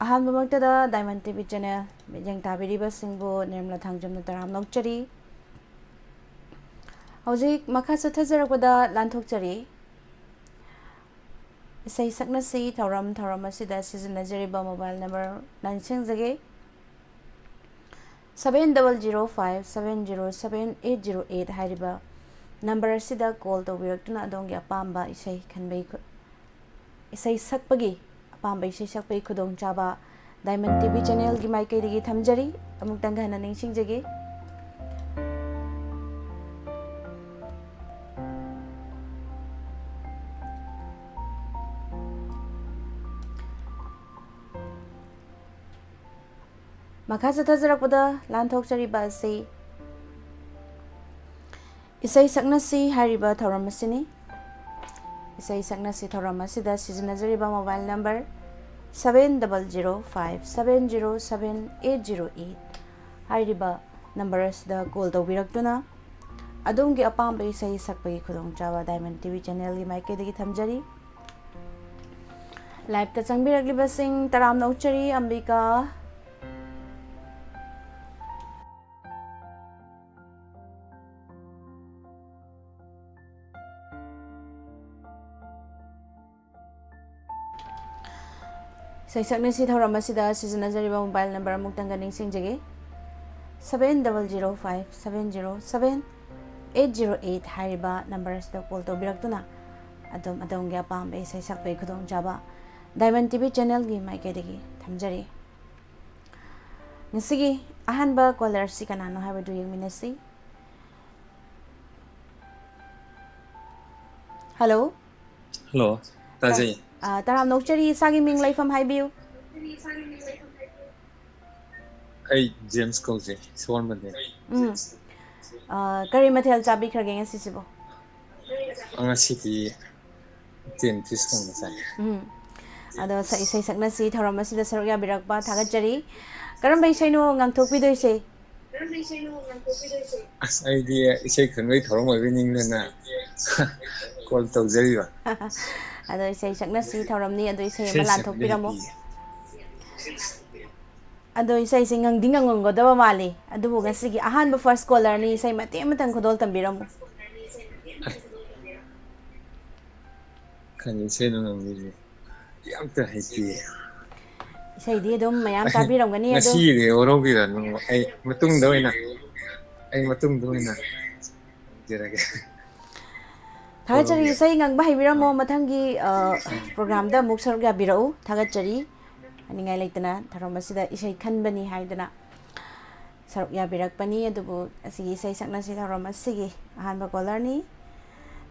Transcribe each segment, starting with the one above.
ꯑꯍꯥꯟꯕꯃꯛꯇꯗ diamond TV channel ꯃꯤꯠꯌꯦꯡ ꯇꯥꯕꯤꯔꯤꯕꯁꯤꯡꯕꯨ ꯅꯤꯔꯃꯂꯥ ꯊꯥꯡꯖꯝꯅ ꯇꯔꯥꯝ ꯅꯣꯛꯆꯔꯤ꯫ ꯍꯧꯖꯤꯛ ꯃꯈꯥ ꯆꯠꯊꯖꯔꯛꯄꯗ ꯂꯥꯟꯊꯣꯛꯆꯔꯤ꯫ ꯏꯁꯩ ꯁꯛꯅꯁꯤ ꯊꯧꯔꯝ ꯑꯁꯤꯗ ꯁꯤꯖꯤꯟꯅꯖꯔꯤꯕ ꯃꯣꯕꯥꯏꯜ ꯅꯝꯕꯔ ꯅꯤꯡꯁꯤꯡꯖꯒꯦ 7007070808 ꯍꯥꯏꯔꯤꯕ ꯅꯝꯕꯔ ꯑꯁꯤꯗ ꯀꯣꯜ ꯇꯧꯕꯤꯔꯛꯇꯨꯅ ꯑꯗꯣꯝꯒꯤ ꯑꯄꯥꯝꯕ ꯏꯁꯩ ꯁꯛꯄꯒꯤ ꯑꯄꯥꯝꯕ ꯏꯁꯩ ꯁꯛꯄꯒꯤ ꯈꯨꯗꯣꯡꯆꯥꯕ ꯗꯥꯏꯃꯟ ꯇꯤꯚꯤ ꯆꯦꯅꯦꯜꯒꯤ ꯃꯥꯏꯀꯩꯗꯒꯤ ꯊꯝꯖꯔꯤ꯫ ꯑꯃꯨꯛꯇꯪ ꯍꯟꯅ ꯅꯤꯡꯁꯤꯡꯖꯒꯦ ꯃꯈꯥ ꯆꯠꯊꯖꯔꯛꯄꯗ ꯂꯥꯟꯊꯣꯛꯆꯔꯤꯕ ꯑꯁꯤ ꯏꯁꯩ ꯁꯛꯅꯁꯤ ꯍꯥꯏꯔꯤꯕ ꯊꯧꯔꯝ ꯑꯁꯤꯅꯤ꯫ ꯏꯁꯩ ꯁꯛꯅꯁꯤ ꯊꯧꯔꯝ ꯑꯁꯤꯗ ꯁꯤꯖꯤꯟꯅꯖꯔꯤꯕ ꯃꯣꯕꯥꯏꯜ ꯅꯝꯕꯔ 7005707808 ꯍꯥꯏꯔꯤꯕ ꯅꯝꯕꯔ ꯑꯁꯤꯗ ꯀꯣꯜ ꯇꯧꯕꯤꯔꯛꯇꯨꯅ ꯑꯗꯣꯝꯒꯤ ꯑꯄꯥꯝꯕ ꯏꯁꯩ ꯁꯛꯄꯒꯤ ꯈꯨꯗꯣꯡꯆꯥꯕ ꯗꯥꯏꯃꯟ ꯇꯤꯚꯤ ꯆꯦꯅꯦꯜꯒꯤ ꯃꯥꯏꯀꯩꯗꯒꯤ ꯊꯝꯖꯔꯤ꯫ ꯂꯥꯏꯚꯇ ꯆꯪꯕꯤꯔꯛꯂꯤꯕꯁꯤꯡ ꯇꯔꯥꯝꯅ ꯎꯠꯆꯔꯤ꯫ ꯑꯝꯕꯤꯀꯥ, ꯏꯁꯩ ꯁꯛꯅꯁꯤ ꯊꯧꯔꯝ ꯑꯁꯤꯗ ꯁꯤꯖꯤꯟꯅꯖꯔꯤꯕ ꯃꯣꯕꯥꯏꯜ ꯅꯝꯕꯔ ꯑꯃꯨꯛꯇꯪꯒ ꯅꯤꯡꯁꯤꯡꯖꯒꯦ 7005707808 ꯍꯥꯏꯔꯤꯕ ꯅꯝꯕꯔ ꯑꯁꯤꯗ ꯀꯣꯜ ꯇꯧꯕꯤꯔꯛꯇꯨꯅ ꯑꯗꯣꯝꯒꯤ ꯑꯄꯥꯝꯕ ꯏꯁꯩ ꯁꯛꯄꯒꯤ ꯈꯨꯗꯣꯡꯆꯥꯕ ꯗꯥꯏꯃꯟ ꯇꯤꯚꯤ ꯆꯦꯅꯦꯜꯒꯤ ꯃꯥꯏꯀꯩꯗꯒꯤ ꯊꯝꯖꯔꯤ꯫ ꯉꯁꯤꯒꯤ ꯑꯍꯥꯟꯕ ꯀꯣꯂꯔꯁꯤ ꯀꯅꯥꯅꯣ ꯍꯥꯏꯕꯗꯨ ꯌꯦꯡꯃꯤꯟꯅꯁꯤ꯫ ꯍꯜꯂꯣ ꯍꯜꯂꯣ, ꯇꯥꯖꯩ꯫ ꯇꯔꯥꯝ ꯅꯣꯛꯆꯔꯤ꯫ ꯏꯁꯥꯒꯤ ꯃꯤꯡ ꯂꯩꯐꯝ ꯍꯥꯏꯕꯤꯌꯨ꯫ ꯑꯩ ꯖꯦꯝꯁ ꯀꯧꯖꯩ, ꯁꯣꯟꯕꯅꯦ꯫ ꯀꯔꯤ ꯃꯊꯦꯜ ꯆꯥꯕꯤꯈ꯭ꯔꯒꯦ ꯉꯁꯤꯁꯤꯕꯣ? ꯉꯁꯤꯗꯤ ꯇꯤꯟ ꯐꯤꯁ ꯊꯣꯡꯕ ꯆꯥꯏ꯫ ꯑꯗꯣ ꯏꯁꯩ ꯁꯛꯅꯁꯤ ꯊꯧꯔꯝ ꯑꯁꯤꯗ ꯁꯔꯨꯛ ꯌꯥꯕꯤꯔꯛꯄ ꯊꯥꯒꯠꯆꯔꯤ꯫ ꯀꯔꯝꯕ ꯏꯁꯩꯅꯣ ꯉꯪꯊꯣꯛꯄꯤꯗꯣꯏꯁꯦ? ꯑꯁ, ꯑꯩꯗꯤ ꯏꯁꯩ ꯈꯟꯕꯒꯤ ꯊꯧꯔꯝ ꯑꯣꯏꯕꯤꯅꯤꯡꯗꯅ ꯀꯣꯜ ꯇꯧꯖꯔꯤꯕ꯫ ꯑꯗꯣ ꯏꯁꯩ ꯁꯛꯅꯁꯤ ꯊꯧꯔꯝꯅꯤ, ꯑꯗꯣ ꯏꯁꯩ ꯑꯃ ꯏꯁꯩ ꯁꯛꯄꯗꯤ ꯂꯥꯟꯊꯣꯛꯄꯤꯔꯝꯃꯣ꯫ ꯍꯩꯇꯤꯌꯦ꯫ ꯑꯗꯣ ꯏꯁꯩꯁꯦ ꯉꯪꯗꯤ ꯉꯪꯉꯝꯒꯗꯕ ꯃꯥꯜꯂꯤ, ꯑꯗꯨꯕꯨ ꯉꯁꯤꯒꯤ ꯑꯍꯥꯟꯕ ꯐꯥꯔꯁ ꯀꯣꯂꯔꯅꯤ, ꯏꯁꯩ ꯃꯇꯦꯛ ꯑꯃꯇꯪ ꯈꯨꯗꯣꯜ ꯇꯝꯕꯤꯔꯝꯃꯨ꯫ ꯀꯔꯤ ꯏꯁꯩꯅꯣ ꯉꯪꯗꯣꯏꯁꯦ? ꯑꯝꯇ ꯍꯩꯇꯤꯌꯦ꯫ ꯏꯁꯩꯗꯤ ꯑꯗꯨꯝ ꯃꯌꯥꯝ ꯇꯥꯕꯤꯔꯝꯒꯅꯤ ꯑꯗꯣ ꯉꯁꯤꯒꯤꯗꯤ ꯋꯥꯔꯧꯕꯤꯔꯅꯨ, ꯑꯩ ꯃꯇꯨꯡꯗ ꯑꯣꯏꯅ ꯉꯪꯖꯔꯒꯦ꯫ ꯊꯥꯒꯠꯆꯔꯤ꯫ ꯏꯁꯩ ꯉꯪꯕ ꯍꯩꯕꯤꯔꯝꯃꯣ, ꯃꯊꯪꯒꯤ ꯄ꯭ꯔꯣꯒ꯭ꯔꯥꯝꯗ ꯑꯃꯨꯛ ꯁꯔꯨꯛ ꯌꯥꯕꯤꯔꯛꯎ꯫ ꯊꯥꯒꯠꯆꯔꯤ꯫ ꯍꯥꯏꯅꯤꯡꯉꯥꯏ ꯂꯩꯇꯅ ꯊꯧꯔꯝ ꯑꯁꯤꯗ ꯏꯁꯩ ꯈꯟꯕꯅꯤ ꯍꯥꯏꯗꯅ ꯁꯔꯨꯛ ꯌꯥꯕꯤꯔꯛꯄꯅꯤ, ꯑꯗꯨꯕꯨ ꯑꯁꯤꯒꯤ ꯏꯁꯩ ꯁꯛꯅꯁꯤ ꯊꯧꯔꯝ ꯑꯁꯤꯒꯤ ꯑꯍꯥꯟꯕ ꯀꯣꯂꯔꯅꯤ꯫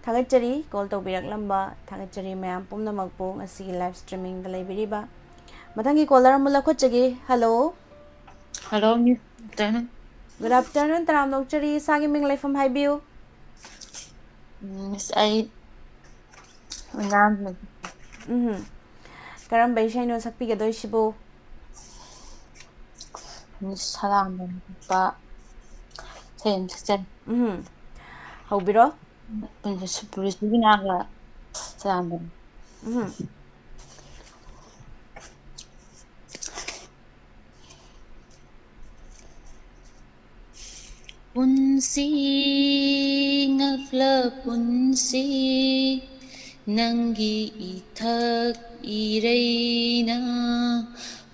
ꯊꯥꯒꯠꯆꯔꯤ ꯀꯣꯜ ꯇꯧꯕꯤꯔꯛꯂꯝꯕ, ꯊꯥꯒꯠꯆꯔꯤ ꯃꯌꯥꯝ ꯄꯨꯝꯅꯃꯛꯄꯨ ꯉꯁꯤꯒꯤ ꯂꯥꯏꯚ ꯁ꯭ꯇ꯭ꯔꯤꯃꯤꯡꯗ ꯂꯩꯕꯤꯔꯤꯕ꯫ ꯃꯊꯪꯒꯤ ꯀꯣꯂꯔ ꯑꯃꯨꯛ ꯂꯧꯈꯠꯆꯒꯦ꯫ Hello, hello miss. Good afternoon, ꯇꯔꯥꯝ ꯅꯣꯛꯆꯔꯤ꯫ ꯏꯁꯥꯒꯤ ꯃꯤꯡ ꯂꯩꯐꯝ ꯍꯥꯏꯕꯤꯌꯨ꯫ ꯃꯤꯁ ꯑꯩ ꯑꯉꯥꯡꯅꯦ꯫ ꯀꯔꯝꯕ ꯏꯁꯩꯅꯣ ꯁꯛꯄꯤꯒꯗꯣꯏꯁꯤꯕꯨ? ꯃꯤꯁ ꯁꯂꯥꯝꯕꯝ ꯅꯨꯄꯥ ꯏꯁꯩ ꯑꯃ ꯁꯛꯆꯒꯦ꯫ ꯍꯧꯕꯤꯔꯣ꯫ ꯄꯨꯟꯁꯤꯕꯤꯅꯥꯒ ꯁꯂꯥꯝꯕꯝ꯫ ꯄꯨꯟꯁꯤ ꯉꯛꯂ ꯄꯨꯟꯁꯤ ꯅꯪꯒꯤ ꯏꯊꯛ ꯏꯔꯩꯅ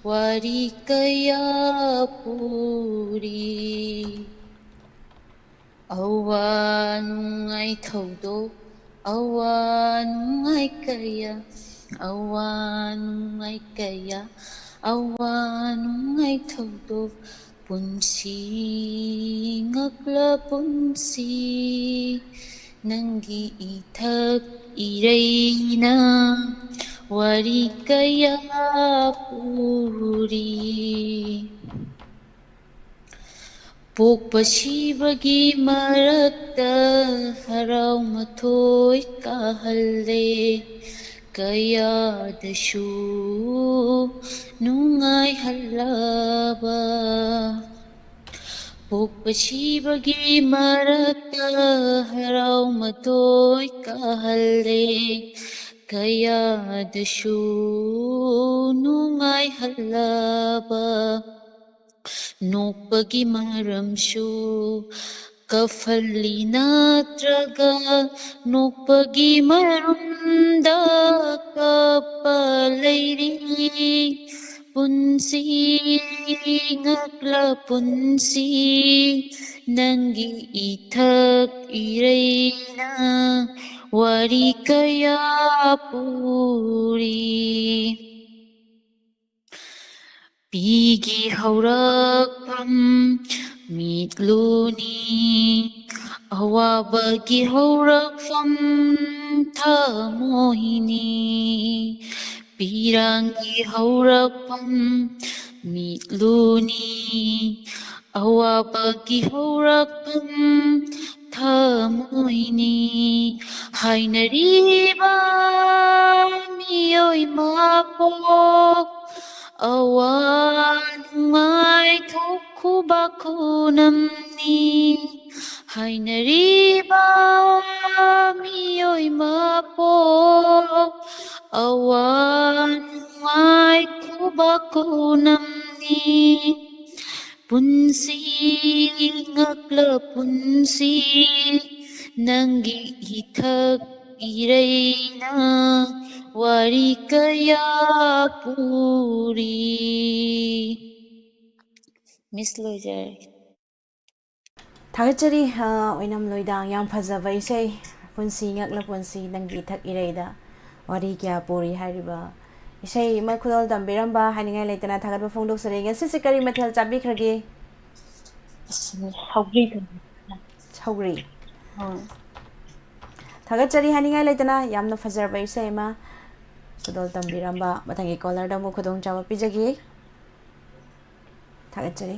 ꯋꯥꯔꯤ ꯀꯌꯥ ꯄꯨꯔꯤ, ꯑꯋꯥ ꯅꯨꯡꯉꯥꯏ ꯊꯧꯗꯣꯛ ꯑꯋꯥ ꯅꯨꯡꯉꯥꯏ ꯀꯌꯥ, ꯑꯋꯥ ꯅꯨꯡꯉꯥꯏ ꯀꯌꯥ, ꯑꯋꯥ ꯅꯨꯡꯉꯥꯏ ꯊꯧꯗꯣꯛ ꯄꯨꯟꯁꯤ ꯉꯛꯂ ꯄꯨꯟꯁꯤ ꯅꯪꯒꯤ ꯏꯊꯛ ꯏꯔꯩꯅ ꯋꯥꯔꯤ ꯀꯌꯥ ꯄꯨꯔꯤ, ꯄꯣꯛꯄ ꯁꯤꯕꯒꯤ ꯃꯔꯛꯇ ꯍꯔꯥꯎ ꯃꯊꯣꯏ ꯀꯥꯍꯜꯂꯦ, ꯀꯌꯥꯗꯁꯨ ꯅꯨꯡꯉꯥꯏꯍꯜꯂꯕ, ꯄꯣꯛꯄ ꯁꯤꯕꯒꯤ ꯃꯔꯛꯇ ꯍꯔꯥꯎ ꯃꯊꯣꯏ ꯀꯥꯍꯜꯂꯦ, ꯀꯌꯥꯗꯁꯨ ꯅꯨꯡꯉꯥꯏꯍꯜꯂꯕ ꯅꯣꯛꯄꯒꯤ ꯃꯔꯝꯁꯨ ꯀꯐꯜꯂꯤ ꯅꯠꯇ꯭ꯔꯒ ꯅꯣꯛꯄꯒꯤ ꯃꯔꯨꯝꯗ ꯀꯞꯄ ꯂꯩꯔꯤ ꯄꯨꯟꯁꯤ ꯉꯛꯂ ꯄꯨꯟꯁꯤ ꯅꯪꯒꯤ ꯏꯊꯛ 이레이나 와리까야 뿌리 비기 허락밤 밑루니 아와바기 허락밤 타모이니 비랑기 허락밤 밑루니 아와바기 허락밤 타모이니 하이너리바 미요이 마포 awan thokku baku namni hainariba miyoi mapo awan thokku namni punsi ngakla punsi nangi ithak ireina wari kaya puri Miss Loijar ꯊꯥꯒꯠꯆꯔꯤ ꯑꯣꯏꯅꯝ ꯂꯣꯏꯗꯥꯡ ꯌꯥꯝ ꯐꯖꯕ ꯏꯁꯩ ꯄꯨꯟꯁꯤ ꯉꯛꯂ ꯄꯨꯟꯁꯤ ꯅꯪꯒꯤ ꯏꯊꯛ ꯏꯔꯩꯗ ꯋꯥꯔꯤ ꯀꯌꯥ ꯄꯨꯔꯤ ꯍꯥꯏꯔꯤꯕ ꯏꯁꯩ ꯑꯃ ꯈꯨꯗꯣꯜ ꯇꯝꯕꯤꯔꯝꯕ ꯍꯥꯏꯅꯤꯡꯉꯥꯏ ꯂꯩꯇꯅ ꯊꯥꯒꯠꯄ ꯐꯣꯡꯗꯣꯛꯆꯔꯤ ꯉꯁꯤꯁꯦ ꯀꯔꯤ ꯃꯊꯦꯜ ꯆꯥꯕꯤꯈ꯭ꯔꯒꯦ ꯁꯧꯒ꯭ꯔꯤ ꯊꯥꯒꯠꯆꯔꯤ ꯍꯥꯏꯅꯤꯡꯉꯥꯏ ꯂꯩꯇꯅ ꯌꯥꯝꯅ ꯐꯖꯔꯕ ꯏꯁꯩ ꯑꯃ ꯈꯨꯗꯣꯜ ꯇꯝꯕꯤꯔꯝꯕ ꯃꯊꯪꯒꯤ ꯀꯣꯂꯔꯗ ꯑꯃꯨꯛ ꯈꯨꯗꯣꯡꯆꯥꯕ ꯄꯤꯖꯒꯦ ꯊꯥꯒꯠꯆꯔꯤ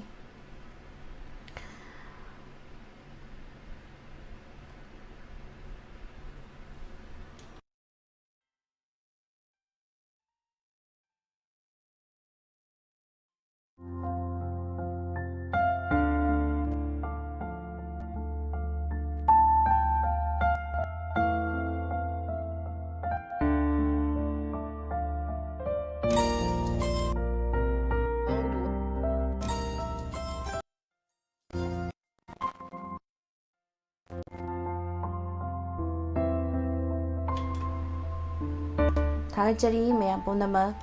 ꯊꯥꯒꯠꯆꯔꯤ ꯃꯌꯥꯝ ꯄꯨꯝꯅꯃꯛ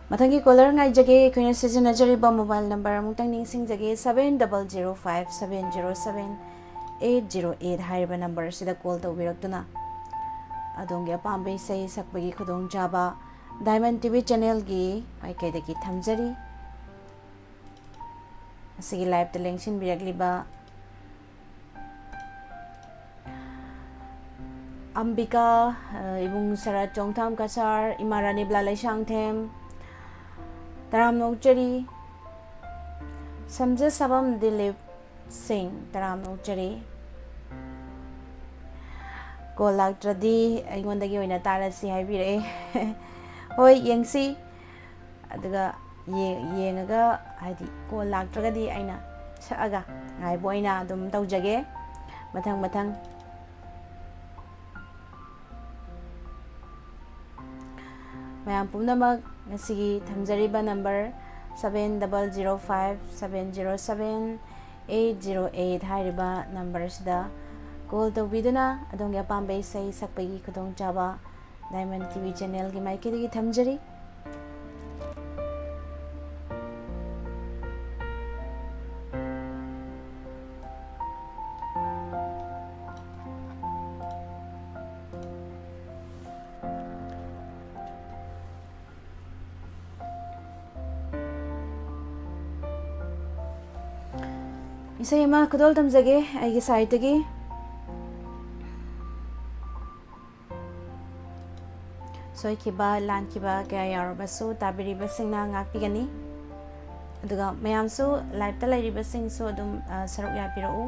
ꯃꯊꯪꯒꯤ ꯀꯣꯂꯔ ꯉꯥꯏꯖꯒꯦ ꯑꯩꯈꯣꯏꯅ ꯁꯤꯖꯤꯟꯅꯖꯔꯤꯕ ꯃꯣꯕꯥꯏꯜ ꯅꯝꯕꯔ ꯑꯃꯨꯛꯇꯪ ꯅꯤꯡꯁꯤꯡꯖꯒꯦ 7005707808 ꯍꯥꯏꯔꯤꯕ ꯅꯝꯕꯔ ꯑꯁꯤꯗ ꯀꯣꯜ ꯇꯧꯕꯤꯔꯛꯇꯨꯅ ꯑꯗꯣꯝꯒꯤ ꯑꯄꯥꯝꯕ ꯏꯁꯩ ꯁꯛꯄꯒꯤ ꯈꯨꯗꯣꯡꯆꯥꯕ ꯗꯥꯏꯃꯟ ꯇꯤꯚꯤ ꯆꯦꯅꯦꯜꯒꯤ ꯃꯥꯏꯀꯩꯗꯒꯤ ꯊꯝꯖꯔꯤ ꯑꯁꯤꯒꯤ ꯂꯥꯏꯚꯇ ꯂꯦꯡꯁꯤꯟꯕꯤꯔꯛꯂꯤꯕ ꯑꯝꯕꯤꯀꯥ ꯏꯕꯨꯡ ꯁꯔꯠ ꯆꯣꯡꯊꯥꯝ ꯀꯁꯥꯔ ꯏꯃꯥ ꯔꯥꯅꯤꯕꯂꯥ ꯂꯩꯁꯥꯡꯊꯦꯝ ꯇꯔꯥꯝꯅ ꯑꯣꯛꯆꯔꯤ ꯁꯝꯖ ꯁꯥꯕꯝ ꯗꯤꯂꯤꯞ ꯁꯤꯡ ꯇꯔꯥꯝꯅ ꯑꯣꯛꯆꯔꯤ ꯀꯣꯜ ꯂꯥꯛꯇ꯭ꯔꯗꯤ ꯑꯩꯉꯣꯟꯗꯒꯤ ꯑꯣꯏꯅ ꯇꯥꯔꯁꯤ ꯍꯥꯏꯕꯤꯔꯛꯑꯦ ꯍꯣꯏ ꯌꯦꯡꯁꯤ ꯑꯗꯨꯒ ꯌꯦꯡꯉꯒ ꯍꯥꯏꯗꯤ ꯀꯣꯜ ꯂꯥꯛꯇ꯭ꯔꯒꯗꯤ ꯑꯩꯅ ꯁꯛꯑꯒ ꯉꯥꯏꯕ ꯑꯣꯏꯅ ꯑꯗꯨꯝ ꯇꯧꯖꯒꯦ ꯃꯊꯪ ꯃꯌꯥꯝ ꯄꯨꯝꯅꯃꯛ ꯉꯁꯤꯒꯤ ꯊꯝꯖꯔꯤꯕ ꯅꯝꯕꯔ 7005707808 ꯍꯥꯏꯔꯤꯕ ꯅꯝꯕꯔ ꯑꯁꯤꯗ ꯀꯣꯜ ꯇꯧꯕꯤꯗꯨꯅ ꯑꯗꯣꯝꯒꯤ ꯑꯄꯥꯝꯕ ꯏꯁꯩ ꯁꯛꯄꯒꯤ ꯈꯨꯗꯣꯡꯆꯥꯕ ꯗꯥꯏꯃꯟ ꯇꯤꯚꯤ ꯆꯦꯅꯦꯜꯒꯤ ꯃꯥꯏꯀꯩꯗꯒꯤ ꯊꯝꯖꯔꯤ ꯏꯁꯩ ꯑꯃ ꯈꯨꯗꯣꯜ ꯇꯝꯖꯒꯦ ꯑꯩꯒꯤ ꯁꯥꯏꯠꯇꯒꯤ ꯁꯣꯏꯈꯤꯕ ꯂꯥꯟꯈꯤꯕ ꯀꯌꯥ ꯌꯥꯎꯔꯕꯁꯨ ꯇꯥꯕꯤꯔꯤꯕꯁꯤꯡꯅ ꯉꯥꯛꯄꯤꯒꯅꯤ ꯑꯗꯨꯒ ꯃꯌꯥꯝꯁꯨ ꯂꯥꯏꯚꯇ ꯂꯩꯔꯤꯕꯁꯤꯡꯁꯨ ꯑꯗꯨꯝ ꯁꯔꯨꯛ ꯌꯥꯕꯤꯔꯛꯎ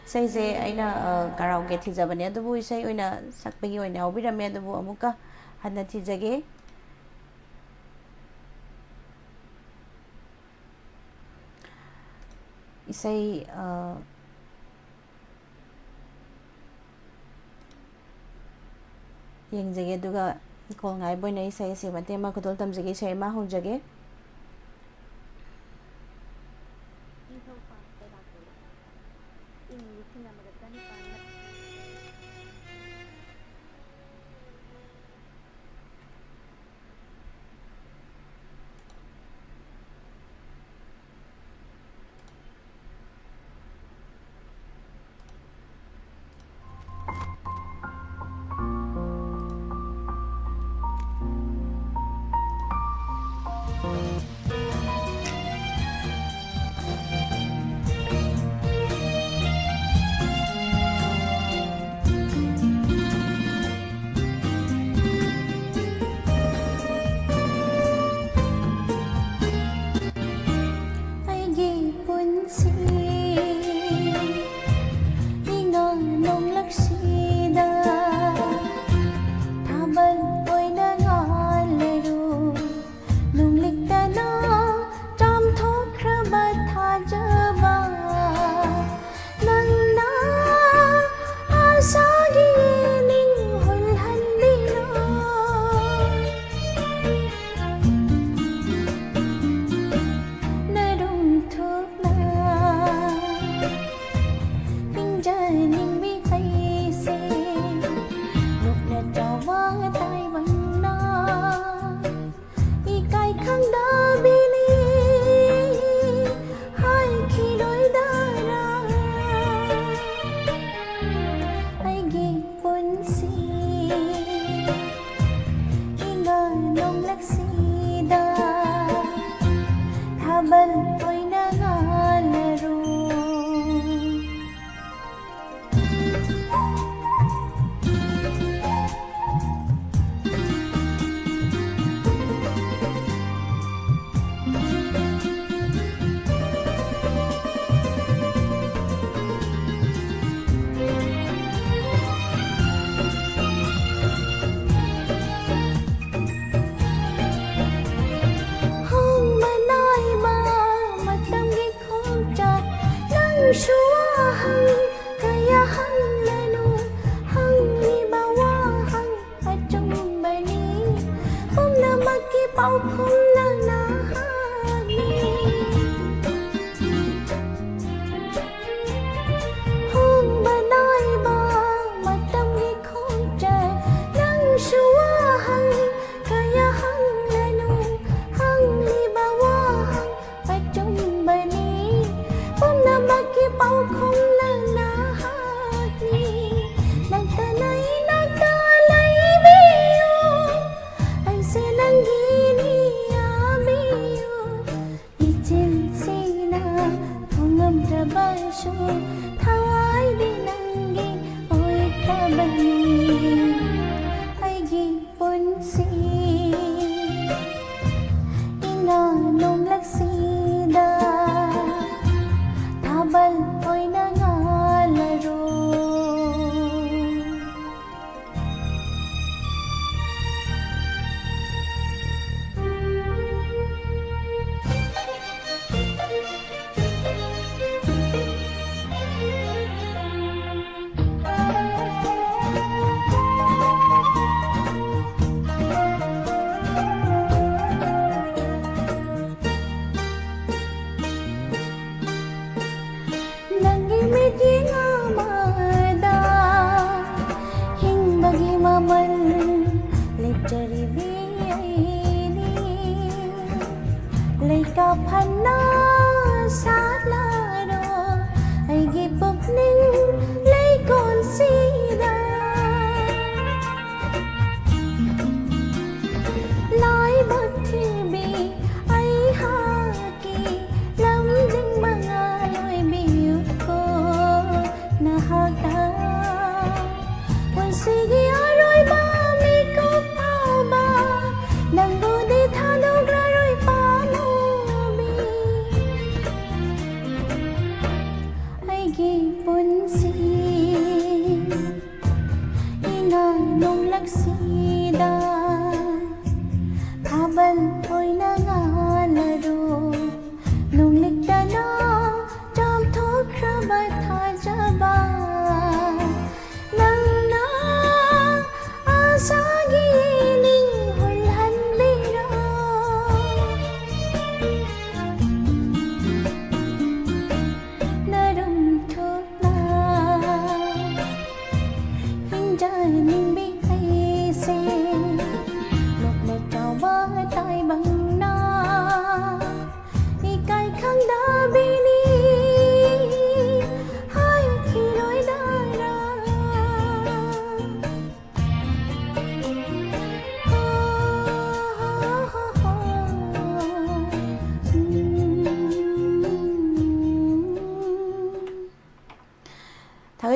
ꯏꯁꯩꯁꯦ ꯑꯩꯅ ꯀꯥꯔꯥꯎꯀꯦ ꯊꯤꯖꯕꯅꯦ ꯑꯗꯨꯕꯨ ꯏꯁꯩ ꯑꯣꯏꯅ ꯁꯛꯄꯒꯤ ꯑꯣꯏꯅ ꯌꯥꯎꯕꯤꯔꯝꯃꯦ ꯑꯗꯨꯕꯨ ꯑꯃꯨꯛꯀ ꯍꯟꯅ ꯊꯤꯖꯒꯦ ꯏꯁꯩ ꯌꯦꯡꯖꯒꯦ ꯑꯗꯨꯒ ꯏꯈꯣꯜ ꯉꯥꯏꯕ ꯑꯣꯏꯅ ꯏꯁꯩ ꯑꯁꯤ ꯃꯇꯦꯛ ꯑꯃ ꯈꯨꯗꯣꯜ ꯇꯝꯖꯒꯦ ꯏꯁꯩ ꯑꯃ ꯍꯧꯖꯒꯦ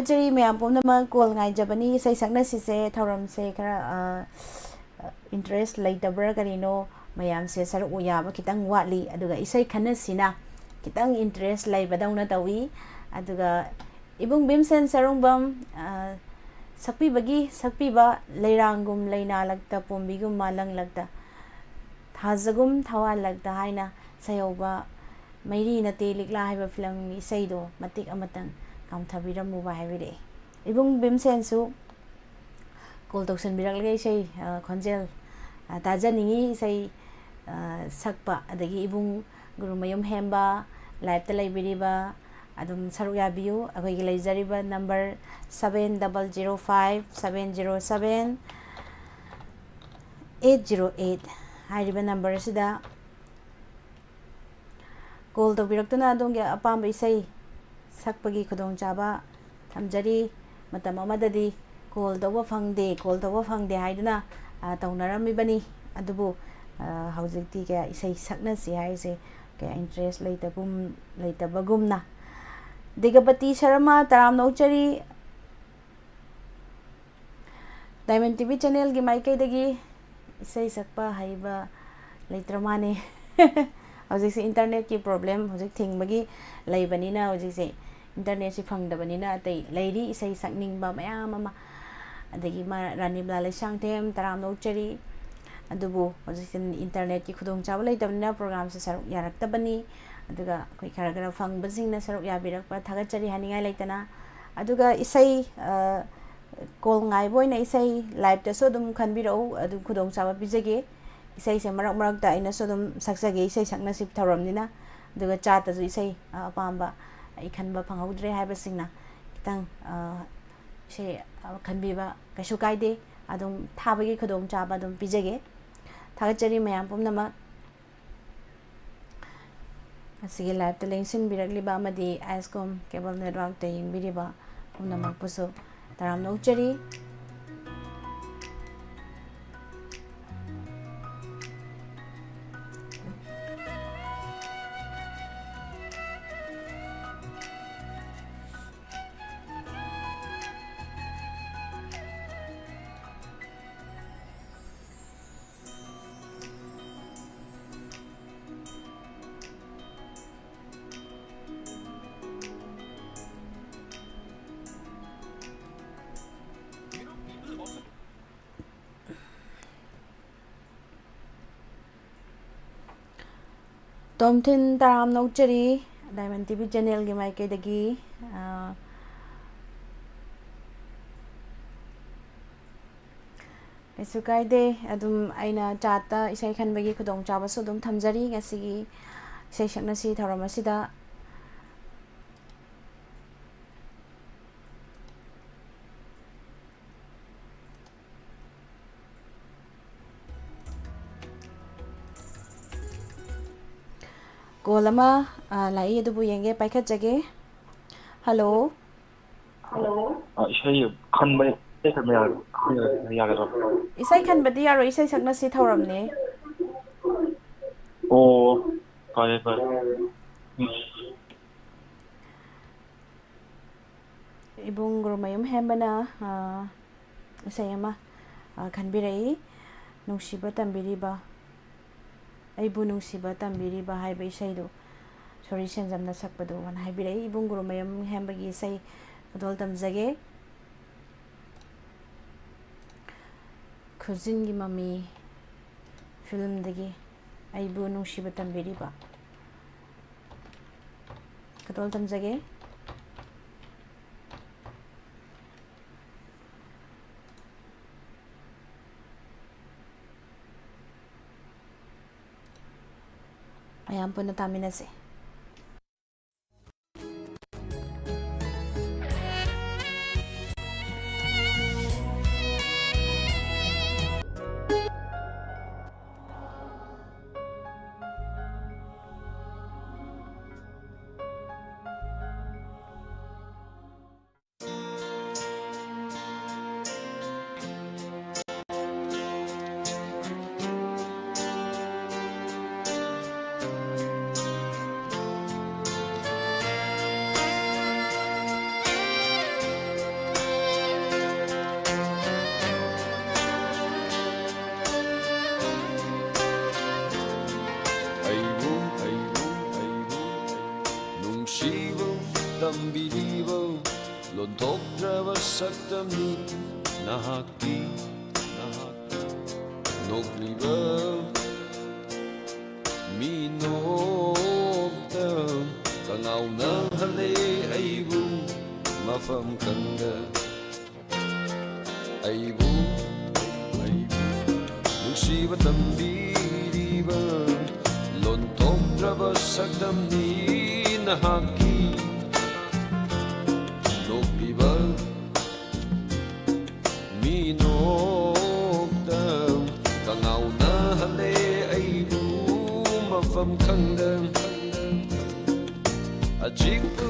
ꯊꯥꯒꯠꯆꯔꯤ ꯃꯌꯥꯝ ꯄꯨꯝꯅꯃꯛ ꯀꯣꯜ ꯉꯥꯏꯖꯕꯅꯤ ꯏꯁꯩ ꯁꯛꯅꯁꯤꯁꯦ ꯊꯧꯔꯝꯁꯦ ꯈꯔ ꯏꯟꯇꯔꯦꯁ ꯂꯩꯇꯕ꯭ꯔꯥ ꯀꯔꯤꯅꯣ ꯃꯌꯥꯝꯁꯦ ꯁꯔꯨꯛ ꯌꯥꯕ ꯈꯤꯇꯪ ꯋꯥꯠꯂꯤ ꯑꯗꯨꯒ ꯏꯁꯩ ꯈꯟꯅꯁꯤꯅ ꯈꯤꯇꯪ ꯏꯟꯇꯔꯦꯁ ꯂꯩꯕꯗꯧꯅ ꯇꯧꯏ ꯑꯗꯨꯒ ꯏꯕꯨꯡ ꯚꯤꯝꯁꯦꯟ ꯁꯔꯨꯡꯕꯝ ꯁꯛꯄꯤꯕ ꯂꯩꯔꯥꯡꯒꯨꯝ ꯂꯩꯅꯥꯂꯛꯇ ꯄꯣꯝꯕꯤꯒꯨꯝ ꯃꯥꯂꯪꯂꯛꯇ ꯊꯥꯖꯒꯨꯝ ꯊꯋꯥꯜꯂꯛꯇ ꯍꯥꯏꯅ ꯁꯩꯍꯧꯕ ꯃꯩꯔꯤ ꯅꯇꯦ ꯂꯤꯛꯂꯥ ꯍꯥꯏꯕ ꯐꯤꯂꯝꯒꯤ ꯏꯁꯩꯗꯣ ꯃꯇꯦꯛ ꯑꯃꯇꯪ ꯀꯥꯝꯊꯕꯤꯔꯝꯃꯨꯕ ꯍꯥꯏꯕꯤꯔꯛꯑꯦ ꯏꯕꯨꯡ ꯚꯤꯝꯁꯦꯟꯁꯨ ꯀꯣꯜ ꯇꯧꯁꯟꯕꯤꯔꯛꯂꯒ ꯏꯁꯩ ꯈꯣꯟꯖꯦꯜ ꯇꯥꯖꯅꯤꯡꯉꯤ ꯏꯁꯩ ꯁꯛꯄ ꯑꯗꯒꯤ ꯏꯕꯨꯡ ꯒꯨꯔꯨꯃꯌꯨꯝ ꯍꯦꯝꯕ ꯂꯥꯏꯞꯇ ꯂꯩꯕꯤꯔꯤꯕ ꯑꯗꯨꯝ ꯁꯔꯨꯛ ꯌꯥꯕꯤꯌꯨ ꯑꯩꯈꯣꯏꯒꯤ ꯂꯩꯖꯔꯤꯕ ꯅꯝꯕꯔ 7005-707-808 ꯍꯥꯏꯔꯤꯕ ꯅꯝꯕꯔ ꯑꯁꯤꯗ ꯀꯣꯜ ꯇꯧꯕꯤꯔꯛꯇꯨꯅ ꯑꯗꯣꯝꯒꯤ ꯑꯄꯥꯝꯕ ꯏꯁꯩ ꯁꯛꯄꯒꯤ ꯈꯨꯗꯣꯡꯆꯥꯕ ꯊꯝꯖꯔꯤ ꯃꯇꯝ ꯑꯃꯗꯗꯤ ꯀꯣꯜ ꯇꯧꯕ ꯐꯪꯗꯦ ꯍꯥꯏꯗꯨꯅ ꯇꯧꯅꯔꯝꯃꯤꯕꯅꯤ ꯑꯗꯨꯕꯨ ꯍꯧꯖꯤꯛꯇꯤ ꯀꯌꯥ ꯏꯁꯩ ꯁꯛꯅꯁꯤ ꯍꯥꯏꯔꯤꯁꯦ ꯀꯌꯥ ꯏꯟꯇꯔꯦꯁ ꯂꯩꯇꯕꯒꯨꯝꯅ ꯗꯤꯒꯄꯇꯤ ꯁꯔꯃ ꯇꯔꯥꯝ ꯅꯧꯆꯔꯤ ꯗꯥꯏꯃꯟ ꯇꯤꯚꯤ ꯆꯦꯅꯦꯜꯒꯤ ꯃꯥꯏꯀꯩꯗꯒꯤ ꯏꯁꯩ ꯁꯛꯄ ꯍꯩꯕ ꯂꯩꯇ꯭ꯔ ꯃꯥꯅꯦ ꯍꯧꯖꯤꯛꯁꯦ ꯏꯟꯇꯔꯅꯦꯠꯀꯤ ꯄ꯭ꯔꯣꯕ꯭ꯂꯦꯝ ꯍꯧꯖꯤꯛ ꯊꯤꯡꯕꯒꯤ ꯂꯩꯕꯅꯤꯅ ꯍꯧꯖꯤꯛꯁꯦ ꯏꯟꯇꯔꯅꯦꯠꯁꯤ ꯐꯪꯗꯕꯅꯤna ꯑꯇꯩ ꯂꯩꯔꯤ ꯏꯁꯩ ꯁꯛꯅꯤꯡꯕ ꯃꯌꯥꯝ ꯑꯃ ꯑꯗꯒꯤ ꯔꯥꯅꯤꯕꯂꯥ ꯂꯩꯁꯥꯡꯊꯦꯝ ꯇꯔꯥꯝ ꯅꯧꯆꯔꯤ ꯑꯗꯨꯕꯨ ꯍꯧꯖꯤꯛꯁꯦ ꯏꯟꯇꯔꯅꯦꯠꯀꯤ ꯈꯨꯗꯣꯡꯆꯥꯕ ꯂꯩꯇꯕꯅꯤꯅ ꯄ꯭ꯔꯣꯒ꯭ꯔꯥꯝꯁꯦ ꯁꯔꯨꯛ ꯌꯥꯔꯛꯇꯕꯅꯤ ꯑꯗꯨꯒ ꯑꯩꯈꯣꯏ ꯈꯔ ꯐꯪꯕꯁꯤꯡꯅ ꯁꯔꯨꯛ ꯌꯥꯕꯤꯔꯛꯄ ꯊꯥꯒꯠꯆꯔꯤ ꯍꯥꯏꯅꯤꯡꯉꯥꯏ ꯂꯩꯇꯅ ꯑꯗꯨꯒ ꯏꯁꯩ ꯀꯣꯜ ꯉꯥꯏꯕ ꯑꯣꯏꯅ ꯏꯁꯩ ꯂꯥꯏꯞꯇꯁꯨ ꯑꯗꯨꯝ ꯈꯟꯕꯤꯔꯛꯎ ꯑꯗꯨ ꯈꯨꯗꯣꯡꯆꯥꯕ ꯄꯤꯖꯒꯦ ꯏꯁꯩꯁꯦ ꯃꯔꯛꯇ ꯑꯩꯅꯁꯨ ꯑꯗꯨꯝ ꯁꯛꯆꯒꯦ ꯏꯁꯩ ꯁꯛꯅꯁꯤ ꯊꯧꯔꯝꯅꯤꯅ ꯑꯗꯨꯒ ꯆꯥꯠꯇꯁꯨ ꯏꯁꯩ ꯑꯄꯥꯝꯕ ꯑꯩ ꯈꯟꯕ ꯐꯪꯍꯧꯗ꯭ꯔꯦ ꯍꯥꯏꯕꯁꯤꯡꯅ ꯈꯤꯇꯪ ꯏꯁꯩ ꯈꯟꯕꯤꯕ ꯀꯩꯁꯨ ꯀꯥꯏꯗꯦ ꯑꯗꯨꯝ ꯊꯥꯕꯒꯤ ꯈꯨꯗꯣꯡꯆꯥꯕ ꯑꯗꯨꯝ ꯄꯤꯖꯒꯦ ꯊꯥꯒꯠꯆꯔꯤ ꯃꯌꯥꯝ ꯄꯨꯝꯅꯃꯛ ꯑꯁꯤꯒꯤ ꯂꯥꯏꯞꯇ ꯂꯦꯡꯁꯤꯟꯕꯤꯔꯛꯂꯤꯕ ꯑꯃꯗꯤ ꯑꯥꯏꯁꯀꯣꯝ ꯀꯦꯕꯜ ꯅꯦꯠꯋꯥꯔꯛꯇ ꯌꯦꯡꯕꯤꯔꯤꯕ ꯄꯨꯝꯅꯃꯛꯄꯨꯁꯨ ꯇꯔꯥꯝ ꯅꯧꯆꯔꯤ ꯇꯣꯝꯊꯤꯟ ꯇꯔꯥꯝ ꯅꯧꯆꯔꯤ ꯗꯥꯏꯃꯟ ꯇꯤꯚꯤ ꯆꯦꯅꯦꯜꯒꯤ ꯃꯥꯏꯀꯩꯗꯒꯤ ꯀꯩꯁꯨ ꯀꯥꯏꯗꯦ ꯑꯗꯨꯝ ꯑꯩꯅ ꯆꯥꯠꯇ ꯏꯁꯩ ꯈꯟꯕꯒꯤ ꯈꯨꯗꯣꯡꯆꯥꯕꯁꯨ ꯑꯗꯨꯝ ꯊꯝꯖꯔꯤ ꯉꯁꯤꯒꯤ ꯏꯁꯩ ꯁꯛꯅꯁꯤ ꯊꯧꯔꯝ ꯑꯁꯤꯗ ꯀꯣꯜ ꯑꯃ ꯂꯥꯛꯏ ꯑꯗꯨꯕꯨ ꯌꯦꯡꯒꯦ ꯄꯥꯏꯈꯠꯆꯒꯦ ꯍꯜꯂꯣ ꯏꯁꯩ ꯈꯟꯕ ꯌꯥꯒꯗ꯭ꯔꯥ? ꯏꯁꯩ ꯈꯟꯕꯗꯤ ꯌꯥꯔꯣꯏ ꯏꯁꯩ ꯁꯛꯅꯁꯤ ꯊꯧꯔꯝꯅꯦ ꯑꯣ ꯐꯔꯦ ꯏꯕꯨꯡ ꯒꯨꯔꯨꯃꯌꯨꯝ ꯍꯦꯝꯕꯅ ꯏꯁꯩ ꯑꯃ ꯈꯟꯕꯤꯔꯛꯏ ꯅꯨꯡꯁꯤꯕ ꯇꯝꯕꯤꯔꯤꯕ ꯑꯩꯕꯨ ꯅꯨꯡꯁꯤꯕ ꯇꯝꯕꯤꯔꯤꯕ ꯍꯥꯏꯕ ꯏꯁꯩꯗꯣ ꯁꯣꯔꯤ ꯁꯦꯟꯖꯝꯅ ꯁꯛꯄꯗꯣ ꯍꯥꯏꯅ ꯍꯥꯏꯕꯤꯔꯛꯏ ꯏꯕꯨꯡ ꯒꯨꯔꯨꯃꯌꯨꯝ ꯍꯦꯝꯕꯒꯤ ꯏꯁꯩ ꯈꯨꯗꯣꯜ ꯇꯝꯖꯒꯦ ꯈꯨꯖꯤꯟꯒꯤ ꯃꯃꯤ ꯐꯤꯂꯝꯗꯒꯤ ꯑꯩꯕꯨ ꯅꯨꯡꯁꯤꯕ ꯇꯝꯕꯤꯔꯤꯕ ꯈꯨꯗꯣꯜ ꯇꯝꯖꯒꯦ ꯃꯌꯥꯝ ꯄꯨꯟꯅ ꯇꯥꯃꯤꯟꯅꯁꯦ ꯇꯝꯕꯤꯔꯤꯕ ꯂꯣꯟꯊꯣꯛꯇ꯭ꯔꯕ ꯁꯛꯇꯝꯅꯤ ꯅꯍꯥꯛꯀꯤ ꯅꯣꯛꯂꯤꯕ ꯃꯤꯅꯣꯛꯇ ꯀꯉꯥꯎꯅꯍꯜꯂꯦ ꯑꯩꯕꯨ ꯃꯐꯝ ꯈꯪꯗ ꯑꯩꯕꯨ ꯅꯨꯡꯁꯤꯕ ꯇꯝꯕꯤꯔꯤꯕ ꯂꯣꯟꯊꯣꯛꯇ꯭ꯔꯕ ꯁꯛꯇꯝꯅꯤ ꯅꯍꯥꯛꯀꯤ ꯅꯣꯛꯂꯤꯕ ꯃꯤꯅꯣꯛꯇ ꯀꯉꯥꯎꯅꯍꯜꯂꯦ ꯑꯩꯕꯨ ꯃꯐꯝ ꯈꯪꯗ ꯑꯖꯤꯛꯄꯨ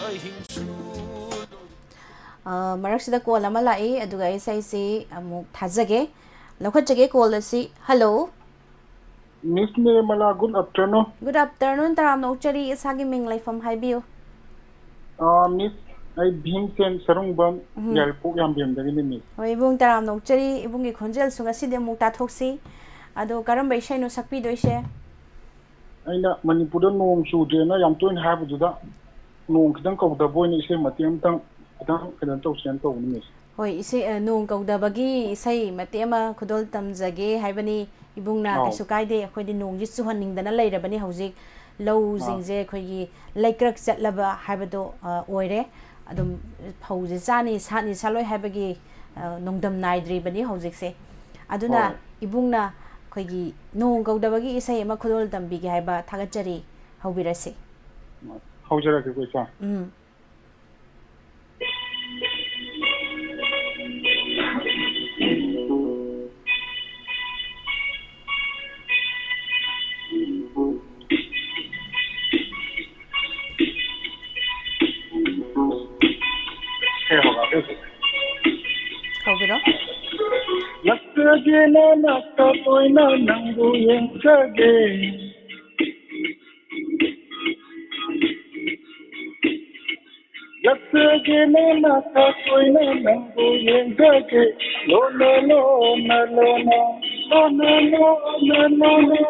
ꯑꯍꯤꯡꯁꯨ ꯃꯔꯛꯁꯤꯗ ꯀꯣꯜ ꯑꯃ ꯂꯥꯛꯏ ꯑꯗꯨꯒ ꯑꯩ ꯏꯁꯩꯁꯤ ꯑꯃꯨꯛ ꯊꯥꯖꯒꯦ ꯂꯧꯈꯠꯆꯒꯦ ꯀꯣꯜ ꯑꯁꯤ hello Miss Nirmala, good afternoon. Good afternoon ꯇꯔꯥꯝꯅ ꯑꯣꯛꯆꯔꯤ ꯏꯁꯥꯒꯤ ꯃꯤꯡ ꯂꯩꯐꯝ ꯍꯥꯏꯕꯤꯌꯨ Miss, I Bhimsen Sarungbam, Yalpuk Yambim, Miss. ꯍꯣꯏ ꯏꯕꯨꯡ ꯇꯔꯥꯝꯅ ꯑꯣꯛꯆꯔꯤ ꯏꯕꯨꯡꯒꯤ ꯈꯣꯟꯖꯦꯜꯁꯨ ꯉꯁꯤꯗꯤ ꯑꯃꯨꯛ ꯇꯥꯊꯣꯛꯁꯤ ꯑꯗꯣ ꯀꯔꯝꯕ ꯏꯁꯩꯅꯣ ꯁꯛꯄꯤꯗꯣꯏꯁꯦ ꯑꯩꯅ ꯃꯅꯤꯄꯨꯔꯗ ꯅꯣꯡ ꯆꯨꯗ꯭ꯔꯦꯅ ꯌꯥꯝ ꯇꯣꯏꯅ ꯍꯥꯏꯕꯗꯨꯗ ꯅꯣꯡ ꯈꯤꯇꯪ ꯀꯧꯗꯕ ꯑꯣꯏꯅ ꯏꯁꯩ ꯃꯇꯦꯛ ꯑꯃꯇꯪ ꯈꯤꯇꯪ ꯀꯩꯅꯣ ꯇꯧꯁꯦꯅ ꯇꯧꯕꯅꯤ ꯃꯤꯁ ꯍꯣꯏ ꯏꯁꯩ ꯅꯣꯡ ꯀꯧꯗꯕꯒꯤ ꯏꯁꯩ ꯃꯇꯦꯛ ꯑꯃ ꯈꯨꯗꯣꯜ ꯇꯝꯖꯒꯦ ꯍꯥꯏꯕꯅꯤ ꯏꯕꯨꯡꯅ ꯀꯩꯁꯨ ꯀꯥꯏꯗꯦ ꯑꯩꯈꯣꯏꯗꯤ ꯅꯣꯡꯁꯤ ꯆꯨꯍꯟꯅꯤꯡꯗꯅ ꯂꯩꯔꯕꯅꯤ ꯍꯧꯖꯤꯛ ꯂꯧꯁꯤꯡꯁꯦ ꯑꯩꯈꯣꯏꯒꯤ ꯂꯩꯀ꯭ꯔꯛ ꯆꯠꯂꯕ ꯍꯥꯏꯕꯗꯣ ꯑꯣꯏꯔꯦ ꯑꯗꯨꯝ ꯐꯧꯁꯦ ꯆꯥꯅꯤ ꯁꯥꯠꯅꯤ ꯁꯥꯠꯂꯣꯏ ꯍꯥꯏꯕꯒꯤ ꯅꯣꯡꯗꯝ ꯅꯥꯏꯗ꯭ꯔꯤꯕꯅꯤ ꯍꯧꯖꯤꯛꯁꯦ ꯑꯗꯨꯅ ꯏꯕꯨꯡꯅ ꯑꯩꯈꯣꯏꯒꯤ ꯅꯣꯡ ꯀꯧꯗꯕꯒꯤ ꯏꯁꯩ ꯑꯃ ꯈꯨꯗꯣꯜ ꯇꯝꯕꯤꯒꯦ ꯍꯥꯏꯕ ꯊꯥꯒꯠꯆꯔꯤ ꯍꯧꯕꯤꯔꯁꯤ ꯍꯧꯖꯔꯛꯀꯦꯀꯣ ꯏꯆꯥ ꯍꯧꯕꯤꯔꯣ Lakagena nakta toina nangu yenkage Lakagena nakta toina nangu yenkage Lona lona lona lona lona lona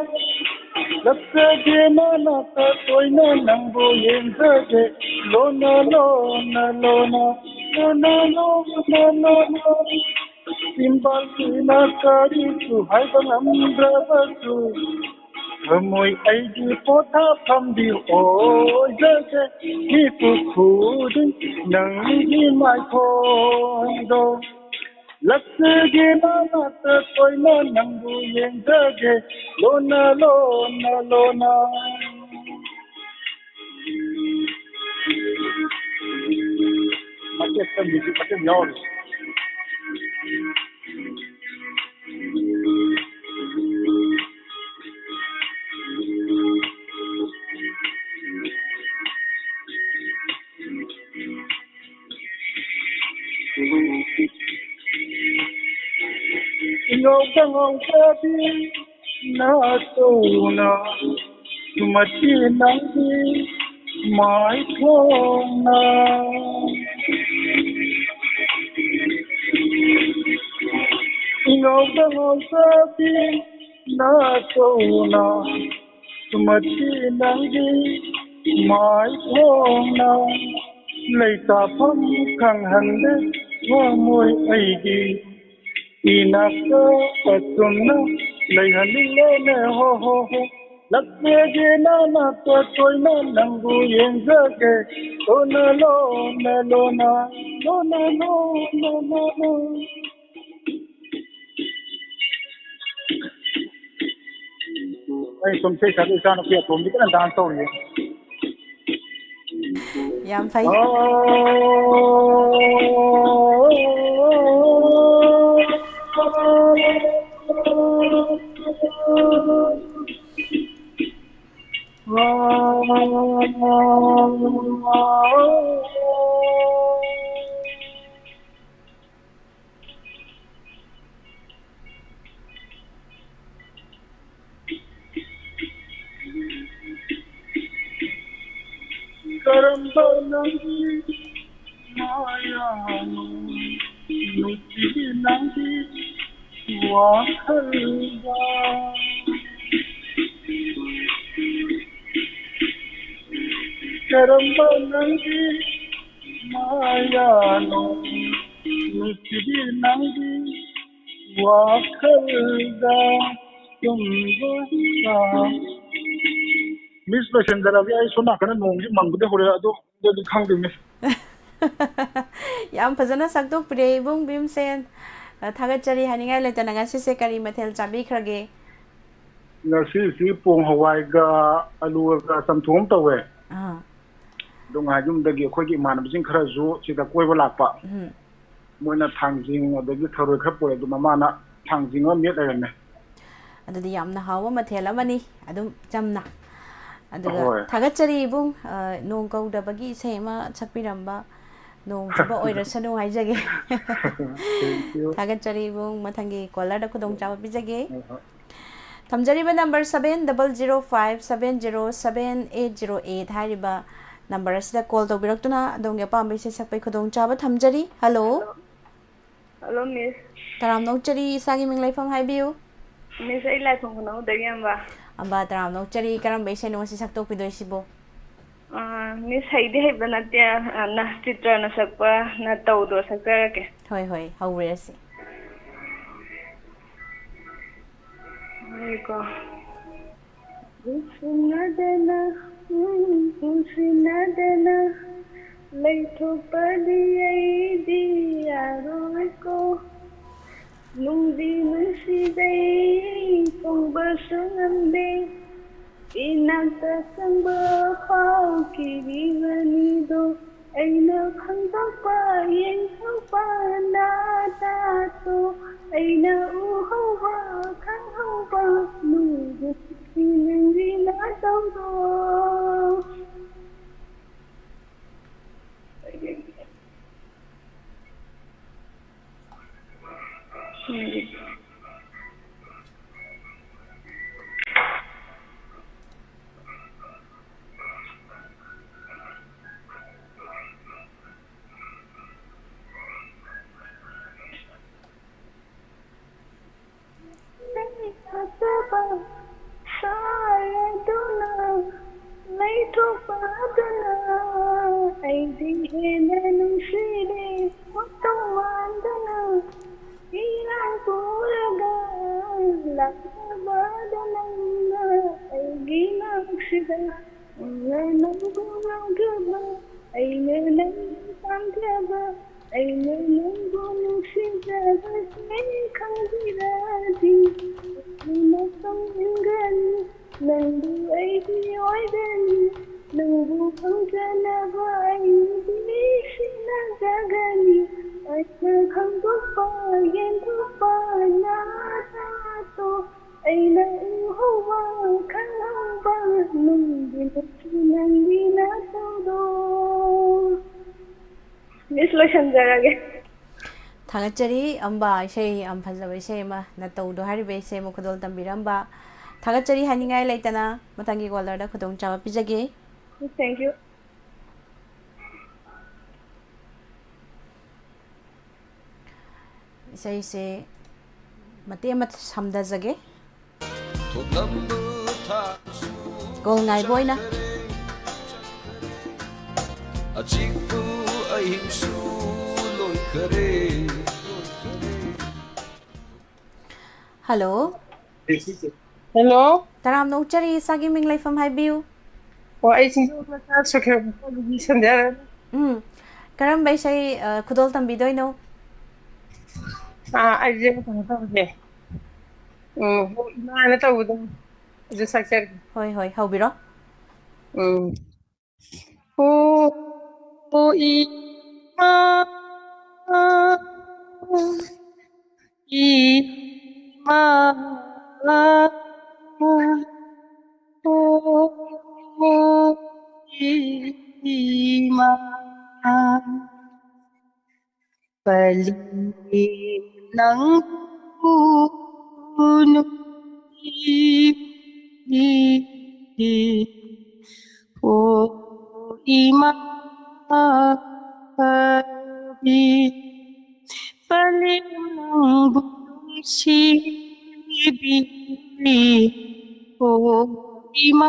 Lakagena nakta toina nangu yenkage Lona lona lona lona lona lona Simbal sina kari tu hai banam dravasu Hamoi aigi potha phamdi o jage Ki pu khudi nang gi mai khodo Lakge na nata toina nangu yen jage Lona lona lona Makke sambi makke yaur Ngong sabi na tuna Sumati nangi mai thona Ngong sabi na tuna Sumati nangi mai thona Leita pham khang hande wa moi aigi Inaka patunna layhalilene ho ho ho Lakge na nata toina nangu yenzage Lona lona lona lona lona lona Ay tumse sabi sana kaya tumbi ka dance tori ꯌꯥꯝ ꯐꯩ Karamba nangi mayanu nuti nangi wakhalga Karamba nangi मायानो नुसिरी नंगी वाखलदा तुंबा miss लोइसनजरगे आई सोना कने नोंजी मंगदे होरे अदो दो खांदे मिस ꯌꯥꯝ ꯐꯖꯅ ꯁꯛꯇꯣꯛꯄꯤꯔꯦ ꯏꯕꯨꯡ ꯚꯤꯝꯁꯦꯟ ꯊꯥꯒꯠꯆꯔꯤ ꯍꯥꯏꯅꯤꯡꯉꯥꯏ ꯂꯩꯇꯅ ꯉꯁꯤꯁꯦ ꯀꯔꯤ ꯃꯊꯦꯜ ꯆꯥꯕꯤꯈ꯭ꯔꯒꯦ ngasi pong hawai ga alu ga samthom tawe dong ha jum dagi khoi gi man bijing khara zu sida koiba lakpa moina thangjing adagi tharoi khra pore du mama na thangjing ma met ayane ꯑꯗꯨꯗꯤ ꯌꯥꯝꯅ ꯍꯥꯎꯕ ꯃꯊꯦꯜ ꯑꯃꯅꯤ ꯑꯗꯨꯝ ꯆꯝꯅ ꯑꯗꯨꯒ ꯊꯥꯒꯠꯆꯔꯤ ꯏꯕꯨꯡ ꯅꯣꯡ ꯀꯧꯗꯕꯒꯤ ꯏꯁꯩ ꯑꯃ ꯁꯛꯄꯤꯔꯝꯕ ꯅꯣꯡ ꯆꯨꯕ ꯑꯣꯏꯔꯁꯅꯨ ꯍꯥꯏꯖꯒꯦ ꯊꯥꯒꯠꯆꯔꯤ ꯏꯕꯨꯡ ꯃꯊꯪꯒꯤ ꯀꯣꯂꯔꯗ ꯈꯨꯗꯣꯡꯆꯥꯕ ꯄꯤꯖꯒꯦ ꯊꯝꯖꯔꯤꯕ ꯅꯝꯕꯔ 7005707808 ꯍꯥꯏꯔꯤꯕ ꯅꯝꯕꯔ ꯑꯁꯤꯗ ꯀꯣꯜ ꯇꯧꯕꯤꯔꯛꯇꯨꯅ ꯑꯗꯣꯝꯒꯤ ꯑꯄꯥꯝꯕ ꯏꯁꯩ ꯁꯛꯄꯒꯤ ꯈꯨꯗꯣꯡꯆꯥꯕ ꯊꯝꯖꯔꯤ ꯍꯜꯂꯣ ꯍꯜꯂꯣ ꯃꯤꯁ ꯇꯔꯥꯝ ꯅꯧꯆꯔꯤ ꯏꯁꯥꯒꯤ ꯃꯤꯡ ꯂꯩꯐꯝ ꯍꯥꯏꯕꯤꯌꯨ ꯃꯤꯁ ꯑꯩ ꯂꯥꯏꯐꯝ ꯈꯨꯅꯧꯗꯒꯤ ꯑꯝꯕ ꯇꯔꯥꯝ ꯅꯧꯆꯔꯤ ꯀꯔꯝꯕ ꯏꯁꯩꯅꯣ ꯉꯁꯤ ꯁꯛꯇꯣꯛꯄꯤꯗꯣꯏꯁꯤꯕꯣ ꯃꯤꯁ ꯍꯩꯗꯤ ꯍꯩꯕ ꯅꯠꯇꯦ ꯆꯤꯇ꯭ꯔꯅ ꯁꯛꯄ ꯅꯇꯧꯗꯣ ꯁꯛꯆꯔꯛꯀꯦ ꯍꯣꯏ ꯍꯣꯏ ꯍꯧꯔꯁꯤ ꯀꯣ ꯅꯨꯡꯁꯤꯅꯗꯅ ꯅꯨꯡꯁꯤꯅꯗꯅ ꯂꯩꯊꯣꯛꯄꯗꯤ ꯑꯩꯗꯤ ꯌꯥꯔꯣꯏꯀꯣ ꯅꯨꯡꯗꯤ ꯅꯨꯡꯁꯤꯖꯩ ꯐꯣꯡꯕꯁꯨ ꯉꯝꯗꯦ ꯏꯅꯥꯛꯇ ꯆꯪꯕ ꯐꯥꯎ ꯀꯤꯔꯤꯕꯅꯤꯗꯣ ꯑꯩꯅ ꯈꯪꯗꯣꯛꯄ ꯌꯦꯡꯊꯣꯛꯄ ꯅꯥꯗꯥꯗꯣ ꯑꯩꯅ ꯎꯍꯧꯕ ꯈꯪꯍꯧꯕ ꯅꯨꯡꯁꯤ ꯅꯪꯒꯤ ꯅꯥꯇꯧꯗꯣ ಸಾಯದುನ ಲೈಠೋಪಾದನ ಐದಿ ಹೇನನು ಸಿರೆ ಮುತ್ತುವಾಂದನ ಈರಾಂಪೂರಗ ಲಕ್ಕಬಾದನ ಐಗಿ ನಾಕ್ಷಿದ ನಂಗು ನಂಗಬ ಐನ ನಂಗು ಸಂಗಬ ಐನ ನಂಗು ನುಸಿದಬ ಖಂದಿರಾದಿ ꯅꯪꯒꯅꯤ ꯅꯪꯕꯨ ꯑꯩꯒꯤ ꯑꯣꯏꯒꯅꯤ ꯅꯪꯕꯨ ꯈꯪꯖꯅꯕ ꯑꯩꯗꯤ ꯁꯤꯟꯅꯖꯒꯅꯤ ꯑꯩꯅ ꯈꯪꯗꯣꯛꯄ ꯌꯦꯡꯊꯣꯛꯄ ꯅꯥꯗꯥꯗꯣ ꯑꯩꯅ ꯎꯍꯧꯕ ꯈꯪꯍꯧꯕ ꯅꯨꯡꯒꯤ ꯅꯨꯡꯁꯤ ꯅꯪꯒꯤ ꯅꯥꯇꯧꯗꯣ ꯃꯤꯁ ꯂꯣꯏꯁꯟꯖꯔꯒꯦ ꯊꯥꯒꯠꯆꯔꯤ ꯑꯝꯕ ꯏꯁꯩ ꯌꯥꯝ ꯐꯖꯕ ꯏꯁꯩ ꯑꯃ ꯅꯇꯧꯗꯣ ꯍꯥꯏꯔꯤꯕ ꯏꯁꯩ ꯑꯃ ꯈꯨꯗꯣꯜ ꯇꯝꯕꯤꯔꯝꯕ ꯊꯥꯒꯠꯆꯔꯤ ꯍꯥꯏꯅꯤꯡꯉꯥꯏ ꯂꯩꯇꯅ ꯃꯊꯪꯒꯤ ꯀꯣꯂꯔꯗ ꯈꯨꯗꯣꯡꯆꯥꯕ ꯄꯤꯖꯒꯦ ꯊꯦꯡꯛ ꯌꯨ ꯏꯁꯩꯁꯦ ꯃꯇꯦꯛ ꯑꯃ ꯁꯝꯊꯖꯒꯦ ꯀꯣꯜ ꯉꯥꯏꯕ ꯑꯣꯏꯅ ꯑꯆꯤꯛꯄ ꯑꯍꯤꯡꯁꯨ ꯂꯣꯏꯈꯔꯦ ꯍꯜꯂꯣ ꯍꯜꯂꯣ ꯇꯔꯥꯝ ꯅꯧꯆꯔꯤ ꯏꯁꯥꯒꯤ ꯃꯤꯡ ꯂꯩꯐꯝ ꯍꯥꯏꯕꯤꯌꯨ ꯑꯣ ꯑꯩ ꯁꯤꯡꯖꯃꯆꯥ ꯁꯨꯈꯦꯝꯒꯤ ꯁꯟꯙ꯭ꯌꯥ ꯀꯔꯝꯕ ꯏꯁꯩ ꯈꯨꯗꯣꯜ ꯇꯝꯕꯤꯗꯣꯏꯅꯣ ꯑꯩꯁꯦ ꯀꯩꯅꯣ ꯇꯧꯁꯦ ꯏꯃꯥꯅ ꯇꯧꯕꯗꯣ ꯑꯗꯨ ꯁꯛꯆꯔꯒꯦ ꯍꯣꯏ ꯍꯣꯏ ꯍꯧꯕꯤꯔꯣ ꯑꯣ ꯑꯣ ꯏꯃꯥ 이마 이마 빨리 낭부누 이마 빨리 낭부시비 이마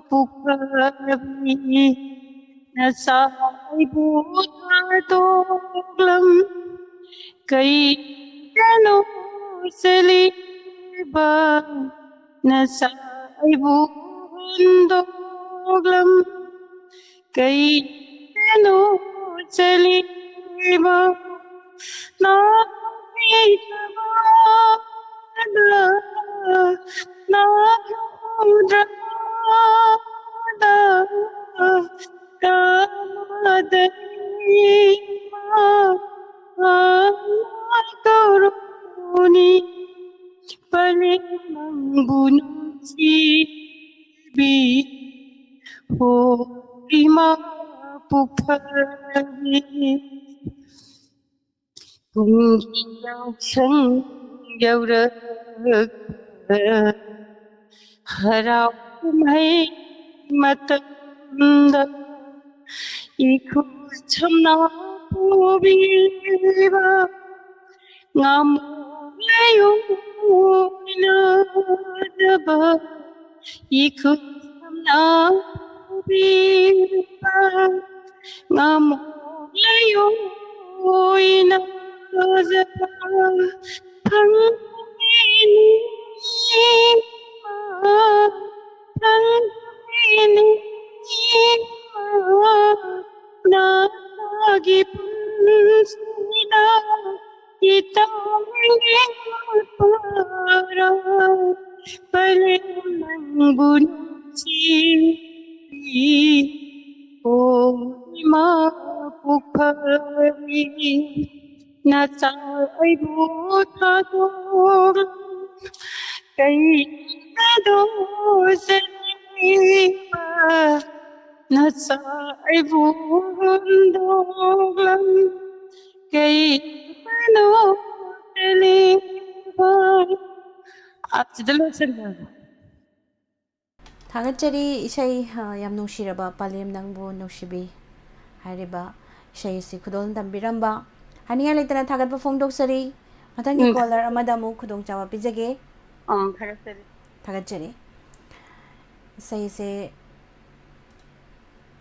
부카비 नसाइबू तातोगलम कई जनो सलीबा नसाइबू हुंदोगलम कई जनो सलीबा ना ना हराव कुम्है मतंदा इखु छमना पुबीबा ngamulayong inadaba ikutam na biba ngamulayong inadaba pangini nagipansina itanging para palimang bunsi o mapupari nasa ay butador kay nado sa iba nasa ay bundog kay ano talibay at sidalusan थागतचरी इसाई याम नुशिरबा पालेम नंगबो नुशिबी हारिबा इसाई से खुदोल तंबिरंबा हानिया लेतना थागतबा फोंदोक्सरी मथंगी collar अमदा मु खुदोंग चावा पिजगे थागतचरी इसाई से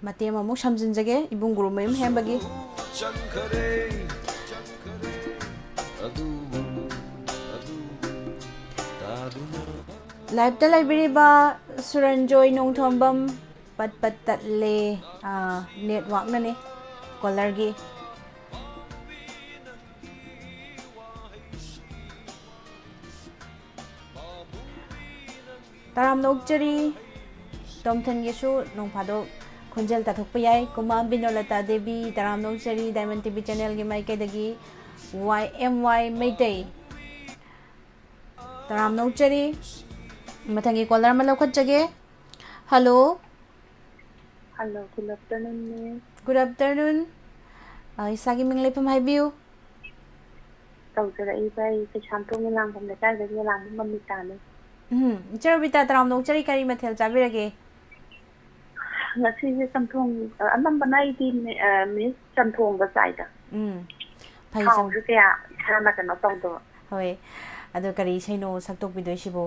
मतेम अमु समजिनजगे इबुंग गुरु मयम हेमबगी live ता लाइब्रेरीबा सुरंजोय नोंथोंबम पत पत तले नेटवर्क नने कॉलर गी ताराम नोकचरी तोमथन गेसु नोंफादो खुंजल ताथोकप याय कुमा बिनोलता देवी ताराम नोकचरी डायमंड टीवी चैनल गी माइकेदगी YMY मैतै ताराम नोकचरी मथंगी कॉलर में लौकतजगे hello hello good afternoon miss good afternoon इसागी मिंग लेफम हाइबियू तौजरइबा पेशांतोंग लांगम लेकाइदगी लांग ममिताने चरबिता ताराम नोकचरी करी मथेल चाबिरगे ngasi samthong anambana idi miss samthong ga saida phai sam ju kya khana kana tawdo hoy ado kari saino saktok bidoisibo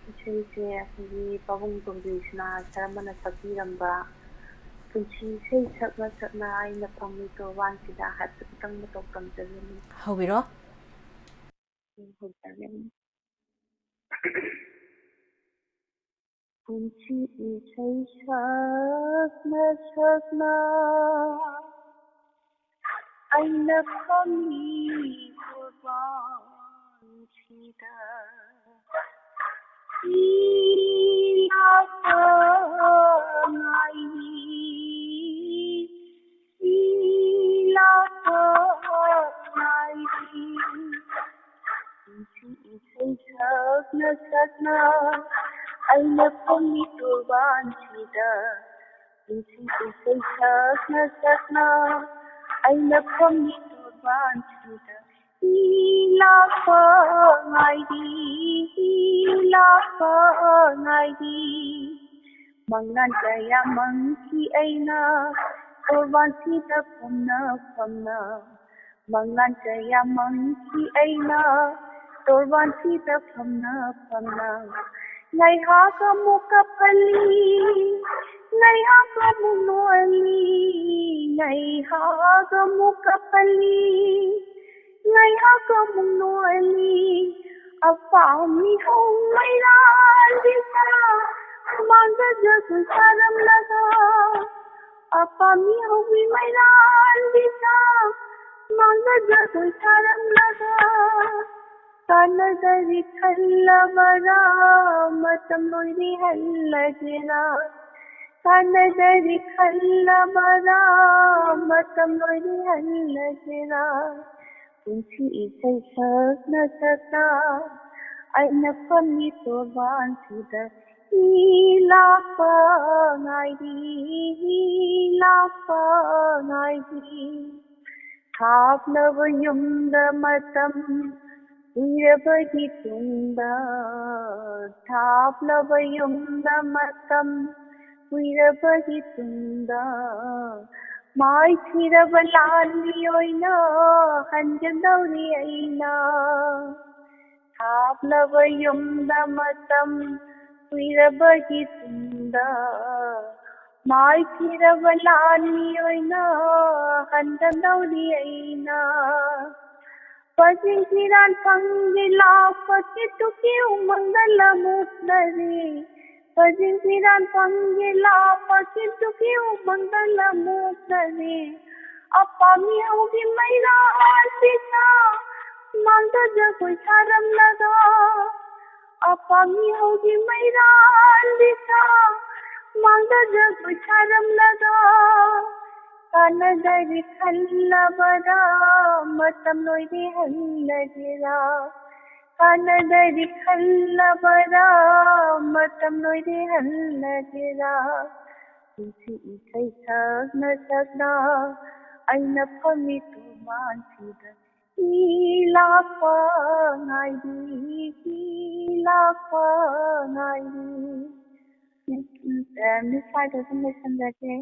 इसे अखी पाबुंग तोंदिसना सरमना सकीरंबा पुंची से सकना सकना आइना फंगी तो वांसिदा हात तंग मतो कमजनी हौबिरो पुंची इसे सकना सकना आइना फंगी तो वांसिदा Aina pami turban sida, isi isai sakna, aina pami turban sida. Ila pangai mangnan kaya mangki aina turban sida pamna mangnan kaya mangki aina turban sida pamna ngayhak amuk kapali ngayhak amuk nuali ngayhak amuk kapali ngayhak amuk nuali apami hong mayran bisa mangga jagu saram laga apami hong mayran bisa mangga jagu saram laga kanadari khallavara matam loiri hallagera kanadari khallavara matam loiri hallagera punchi isai sakna sakna aina pami toban sida ilapa ngaidi thapnava yumda matam Irabagi tunda thapnava yumda matam Irabagi tunda mai thirava lali oina hanjadauri aina thapnava yumda matam Irabagi tunda mai thirava lali oina hanjadauri aina Pazinkiran pangila pakituki umangala mutnari Pazinkiran pangila pakituki umangala mutnari Apami hogi mayra bisa mangda jagoi saram laga Apami hogi mayra bisa mangda jagoi saram laga kanadari khallavara matam loiri hallagera kanadari khallavara matam loiri hallagera punchi isai sakna sakna aina phami toman sida ilapa ngaidi this side doesn't listen that way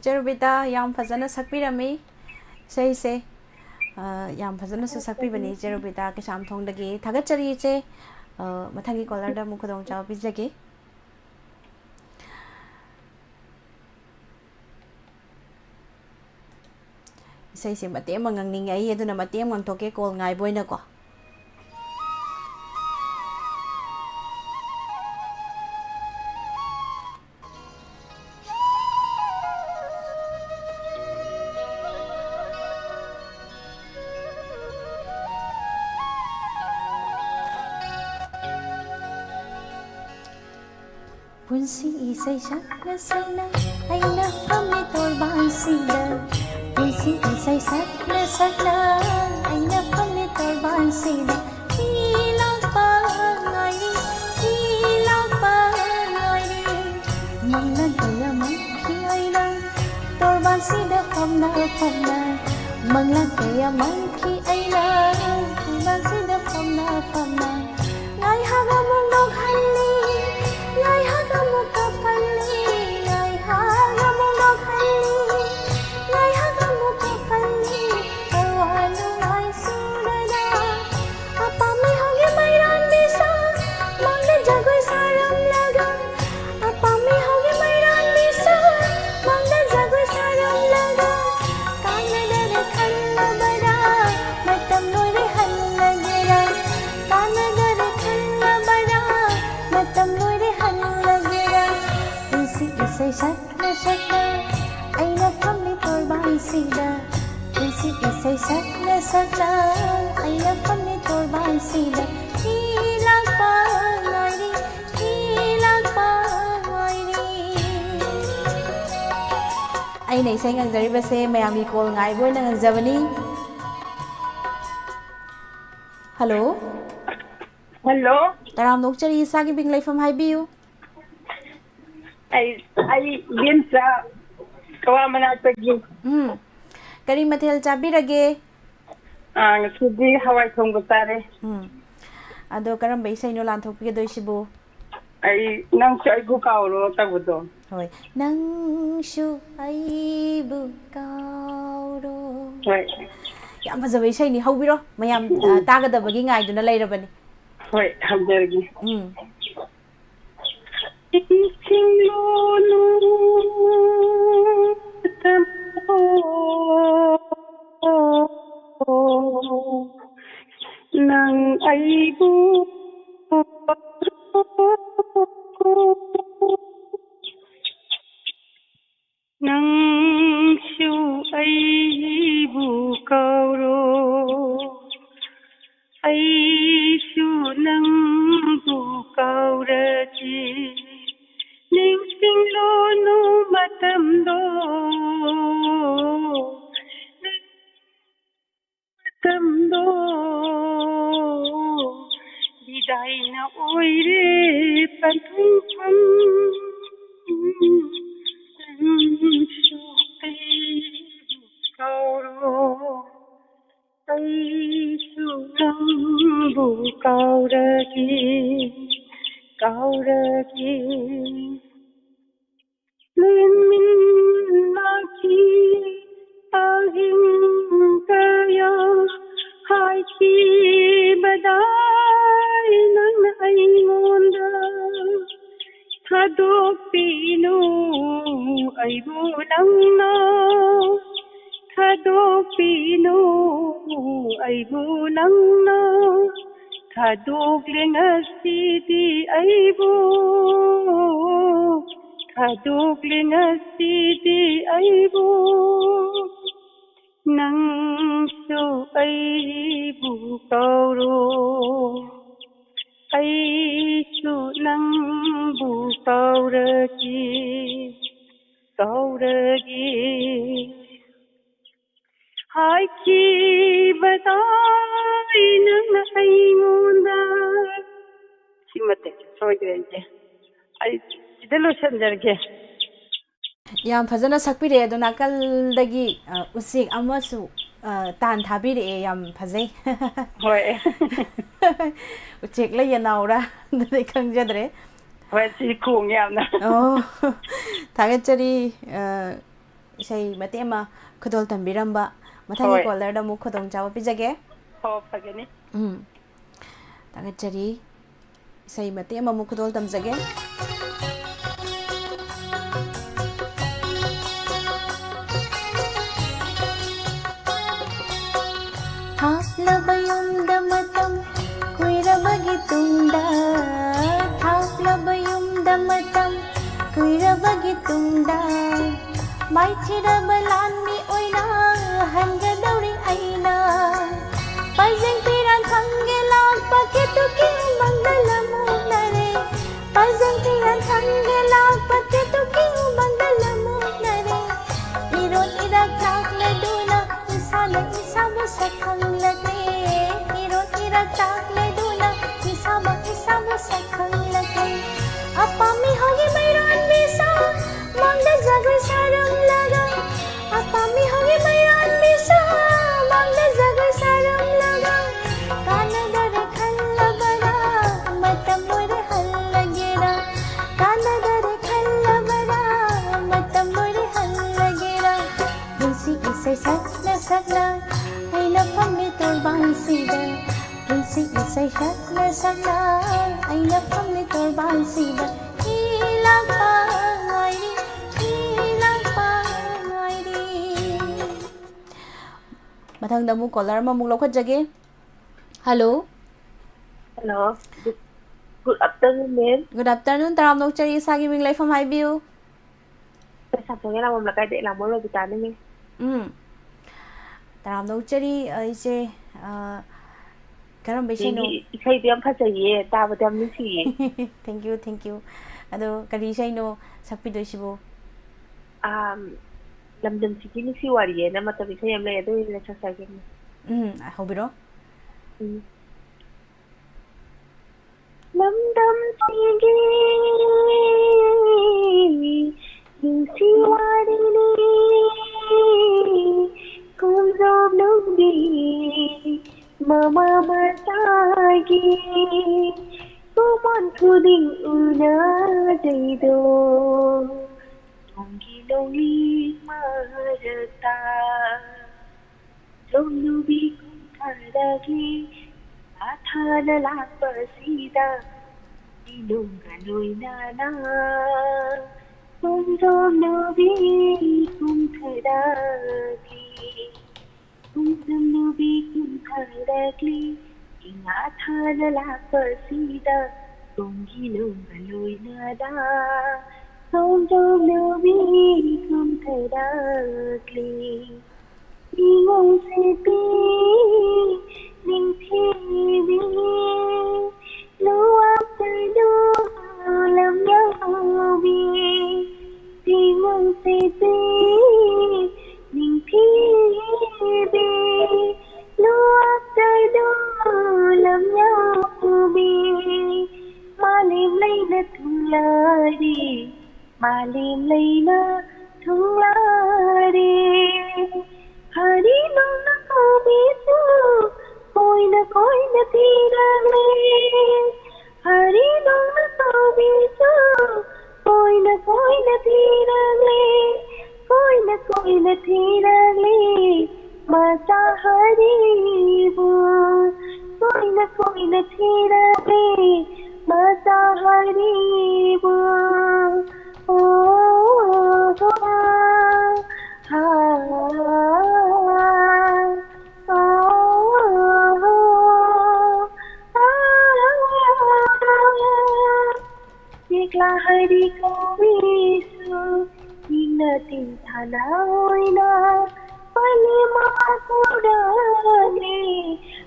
Cherubita yam fazana sakpirami sei se yam fazana su sakpibani Cherubita ke sham thongdagi thagachari che mathangi caller da mukhodong chaw bijage sei se mate mangang ningai aduna mate mang thoke call ngai boina ko Punsi isai sakna sakna aina pami torban sida Punsi isai sakna sakna aina pami torban sida Hilang pangai Mangla gaya mangki aina torban sida famna Mangla gaya mangki aina torban sida famna Ngai haga mong dog halli Ngai haga mong kapalli Ngai haga mong dog halli Ngai haga mong kapalli Awano ngai sudana Apami hogi mayran bisa Mangda jagoy saram laga Apami hogi mayran bisa Mangda jagoy saram laga Kanadari khallavara matam loiri hallagera Kanadari khallavara matam loiri hallagera Punsi isai sakna sakna aina pami torban sida Punsi isai sakna sakna aina pami torban sida Hilang pangai Aina isai ngangjariba mayami call ngai boina ngangjabani Hello Hello. Taram nokchari isagi bing laifam haibiu I Ginsa Kawamanatagi. Kari mathel chabirage Sudi Hawaii Tongotare. Ado karamba isai no lanthokpige doisibu I nang sa igu kauro tagudo. Hoi nang shu aibu kauro Right. Yam fazaba isai ni haubiro mayam tagadabagi ngai duna lairabani ꯍꯣꯏ ꯍꯪꯖꯔꯒꯦ ꯎꯝ ꯏꯁꯤꯡꯂꯣꯅꯨ ꯅꯪ ꯑꯩꯕꯨ ꯅꯪꯁꯨ ꯑꯩꯕు ꯀꯧꯔꯣ ꯑꯩꯁꯨ ꯅꯪꯕꯨ ꯀꯧꯔꯒꯦ ꯅꯤꯡꯁꯤꯡꯂꯣꯅꯨ ꯃꯇꯝꯗꯣ ꯃꯇꯝꯗꯣ ꯕꯤꯗꯥꯏꯅ ꯑꯣꯏꯔꯦ ꯄꯟꯊꯨꯡꯐꯝ ꯅꯪꯁꯨ ꯑꯩꯕꯨ ꯀꯧꯔꯣ ꯑꯩꯁꯨ ꯅꯪꯕꯨ ꯀꯧꯔꯒꯦ ꯀꯧꯔꯒꯦ ꯂꯦꯟꯃꯤꯟꯅꯈꯤ ꯑꯍꯤꯡ ꯀꯌꯥ ꯍꯥꯏꯈꯤꯕꯗꯥꯏ ꯅꯪꯅ ꯑꯩꯉꯣꯟꯗ ꯊꯥꯗꯣꯛꯄꯤꯅꯨ ꯑꯩꯕꯨ ꯅꯪꯅ ꯊꯥꯗꯣꯛꯄꯤꯅꯨ ꯑꯩꯕꯨ ꯅꯪꯅ ꯊꯥꯗꯣꯛꯂꯦ ꯉꯁꯤꯗꯤ ꯑꯩꯕꯨ ꯊꯥꯗꯣꯛꯂꯦ ꯉꯁꯤꯗꯤ ꯑꯩꯕꯨ ꯅꯪꯁꯨ ꯑꯩꯕು ಕೌರೋ ಐಸು ನಂಬು ಕೌರಗಿ ಕೌರಗಿ ಹಾಕಿಬದಾಯಿ ನನ್ನ ಐಮೂಂದ ಸಿಮ್ಮತ್ತೆ ಸೋಯ್ರೆ ಅಂತೆ ಐ ಸಿದ ಲೋಸಂಜರ್ಗೆ ꯌꯥꯝ ꯐꯖꯅ ꯁꯛꯄꯤꯔꯛꯑꯦ ꯑꯗꯣ ꯅꯥꯀꯜꯗꯒꯤ ꯎꯆꯦꯛ ꯑꯃꯁꯨ ꯇꯥꯟ ꯊꯥꯕꯤꯔꯛꯑꯦ ꯌꯥꯝ ꯐꯖꯩ ꯍꯣꯏ ꯎꯆꯦꯛ ꯂꯩ ꯌꯦꯅꯥꯎꯔꯥ ꯑꯗꯨꯗꯤ ꯈꯪꯖꯗ꯭ꯔꯦ ꯍꯣꯏ ꯁꯤ ꯈꯣꯡ ꯌꯥꯝꯅ ꯑꯣ ꯊꯥꯒꯠꯆꯔꯤ ꯏꯁꯩ ꯃꯇꯦꯛ ꯑꯃ ꯈꯨꯗꯣꯜ ꯇꯝꯕꯤꯔꯝꯕ ꯃꯊꯪꯒꯤ ꯍꯣꯏ ꯀꯣꯂꯔꯗ ꯑꯃꯨꯛ ꯈꯨꯗꯣꯡꯆꯥꯕ ꯄꯤꯖꯒꯦ ꯍꯣ ꯐꯒꯅꯤ ꯊꯥꯒꯠꯆꯔꯤ ꯏꯁꯩ ꯃꯇꯦꯛ ꯑꯃꯃꯨꯛ ꯈꯨꯗꯣꯜ ꯇꯝꯖꯒꯦ ꯊꯥꯞꯂꯕ ꯃꯇꯝ ꯀꯨꯏꯔꯕꯒꯤ ꯇꯨꯡꯗ ꯊꯥꯞꯂꯕ ꯃꯇꯝ ꯀꯨꯏꯔꯕꯒꯤ ꯇꯨꯡꯗ ꯃꯥꯏꯊꯤꯔꯕ ꯂꯥꯟꯃꯤ ꯑꯣꯏꯅ ꯍꯟꯒꯗꯧꯔꯤ ꯑꯩꯅ ꯄꯥꯏꯖꯦꯡ ꯄꯤꯔꯥꯡ ꯈꯪꯒꯦ ꯂꯥꯛꯄ ꯀꯦꯇꯨꯀꯤ ꯎꯃꯪꯗ ꯂꯃꯨꯛꯅꯔꯦ ꯄꯥꯏꯖꯦꯡ ꯄꯤꯔꯥꯡ ꯈꯪꯒꯦ ꯂꯥꯛꯄ ꯀꯦꯇꯨꯀꯤ ꯎꯃꯪꯗ ꯂꯃꯨꯛꯅꯔꯦ ꯏꯔꯣꯟ ꯏꯔꯥꯛ ꯇꯥꯛꯂꯗꯨꯅ ꯏꯁꯥꯅ ꯏꯁꯥꯕꯨ ꯁꯛꯈꯪꯂꯛꯂꯦ ꯏꯔꯣꯟ ꯏꯔꯥꯛ ꯇꯥꯛꯂꯗꯨꯅ ꯏꯁꯥꯕꯨ ꯁꯛꯈꯪꯂꯛꯂꯦ ꯑꯄꯥꯝꯃꯤ ꯍꯧꯒꯤ ꯃꯩꯔꯥꯟꯕꯤꯁꯥ ꯃꯪꯗ ꯖꯒꯣꯏ ꯁꯥꯔꯝꯂꯒ ꯑꯄꯥꯝꯃꯤ ꯍꯧꯒꯤ ꯃꯩꯔꯥꯟꯕꯤꯁꯥ ꯃꯪꯗ ꯖꯒꯣꯏ ꯁꯥꯔꯝꯂꯒ ꯀꯥꯟꯅꯗꯔꯦ ꯈꯜꯂꯕꯔꯥ ꯃꯇꯝ ꯂꯣꯏꯔꯦ ꯍꯜꯂꯒꯦꯔꯥ ꯀꯥꯟꯅꯗꯔꯦ ꯈꯜꯂꯕꯔꯥ ꯃꯇꯝ ꯂꯣꯏꯔꯦ ꯍꯜꯂꯒꯦꯔꯥ ꯄꯨꯟꯁꯤ ꯏꯁꯩ ꯁꯛꯅ ꯁꯛꯅ ꯑꯩꯅ ꯐꯝꯃꯤ ꯇꯣꯔꯕꯥꯟꯁꯤꯗ ꯄꯨꯟꯁꯤ ꯏꯁꯩ ꯁꯛꯅ ꯁꯛꯅ ꯑꯩꯅ ꯐꯝꯃꯤ ꯇꯣꯔꯕꯥꯟꯁꯤꯗ ꯏꯂꯥꯛꯄ ꯉꯥꯏꯔꯤ ꯏꯂꯥꯛꯄ ꯉꯥꯏꯔꯤ ꯃꯊꯪꯗ ꯑꯃꯨꯛ ꯀꯣꯂꯔ ꯑꯃꯃꯨꯛ ꯂꯧꯈꯠꯆꯒꯦ ꯍꯜꯂꯣ ꯍꯜꯂꯣ ꯒꯨꯗ ꯑꯐꯇꯔꯅꯨꯟ ꯃꯦꯝ ꯒꯨꯗ ꯑꯐꯇꯔꯅꯨꯟ ꯇꯔꯥꯝ ꯅꯣꯛꯆꯔꯤ ꯏꯁꯥꯒꯤ ꯃꯤꯡ ꯂꯩꯐꯝ ꯍꯥꯏꯕꯤꯌꯨ ꯁꯥꯊꯣꯡꯉꯦ ꯂꯥꯡꯕꯝ ꯂꯩꯀꯥꯏꯗ ꯂꯥꯡꯕ ꯔꯣꯕꯤꯇꯥꯅꯦ ꯃꯦꯝ ꯇꯔꯥꯝ ꯅꯣꯛꯆꯔꯤ ꯑꯩꯁꯦ ꯀꯔꯝꯕ ꯏꯁꯩꯅꯣ ꯏꯁꯩꯗꯣ ꯌꯥꯝ ꯐꯖꯩꯌꯦ ꯇꯥꯕꯗ ꯌꯥꯝ ꯅꯨꯡꯁꯤꯌꯦ ꯊꯦꯡꯛ ꯌꯨ ꯑꯗꯣ ꯀꯔꯤ ꯏꯁꯩꯅꯣ ꯁꯛꯄꯤꯗꯣꯏꯁꯤꯕꯨ ꯂꯝꯗꯝꯁꯤꯒꯤ ꯅꯨꯡꯁꯤ ꯋꯥꯔꯤꯑꯅ ꯃꯇꯝ ꯏꯁꯩ ꯑꯃ ꯂꯩ ꯑꯗꯨ ꯑꯣꯏꯅ ꯁꯛꯆꯒꯦ ꯍꯧꯕꯤꯔꯣ ꯂꯝꯗꯝꯁꯤꯒꯤ ꯅꯨꯡꯁꯤ ꯋꯥꯔꯤꯅꯤ ꯈꯣꯡꯖꯣꯝ ꯅꯨꯡꯕꯤ ꯃꯃꯥ ꯃꯆꯥꯒꯤ ꯀꯨꯃꯣꯟ ꯈꯨꯗꯤꯡ ꯎꯅꯖꯩꯗꯣ ꯅꯣꯡꯒꯤ ꯂꯣꯡꯂꯤ ꯃꯔꯛꯇ ꯂꯣꯡꯂꯨꯕꯤ ꯈꯣꯡꯊꯥꯔꯒꯤ 아타나 라빠시다 이놈가 노이나나 봄좀 누비 꿈틀다기 봄좀 누비 꿈틀다기 ingatan lapasida kongilong galoy nada somjong lubi kum thadakli ingong sipi ning thibi luap tado lam yawi ingong sipi ning thibi luap tado lam yawi malim layna thulari malim layna thulari hari nong ko bisu koi na tirale hari nong ko bisu koi na tirale koi na tirale masa hari bu koi na tirale masa hari bu oh ha Nikla hari ko bisu inati thanaoina pali ma kudane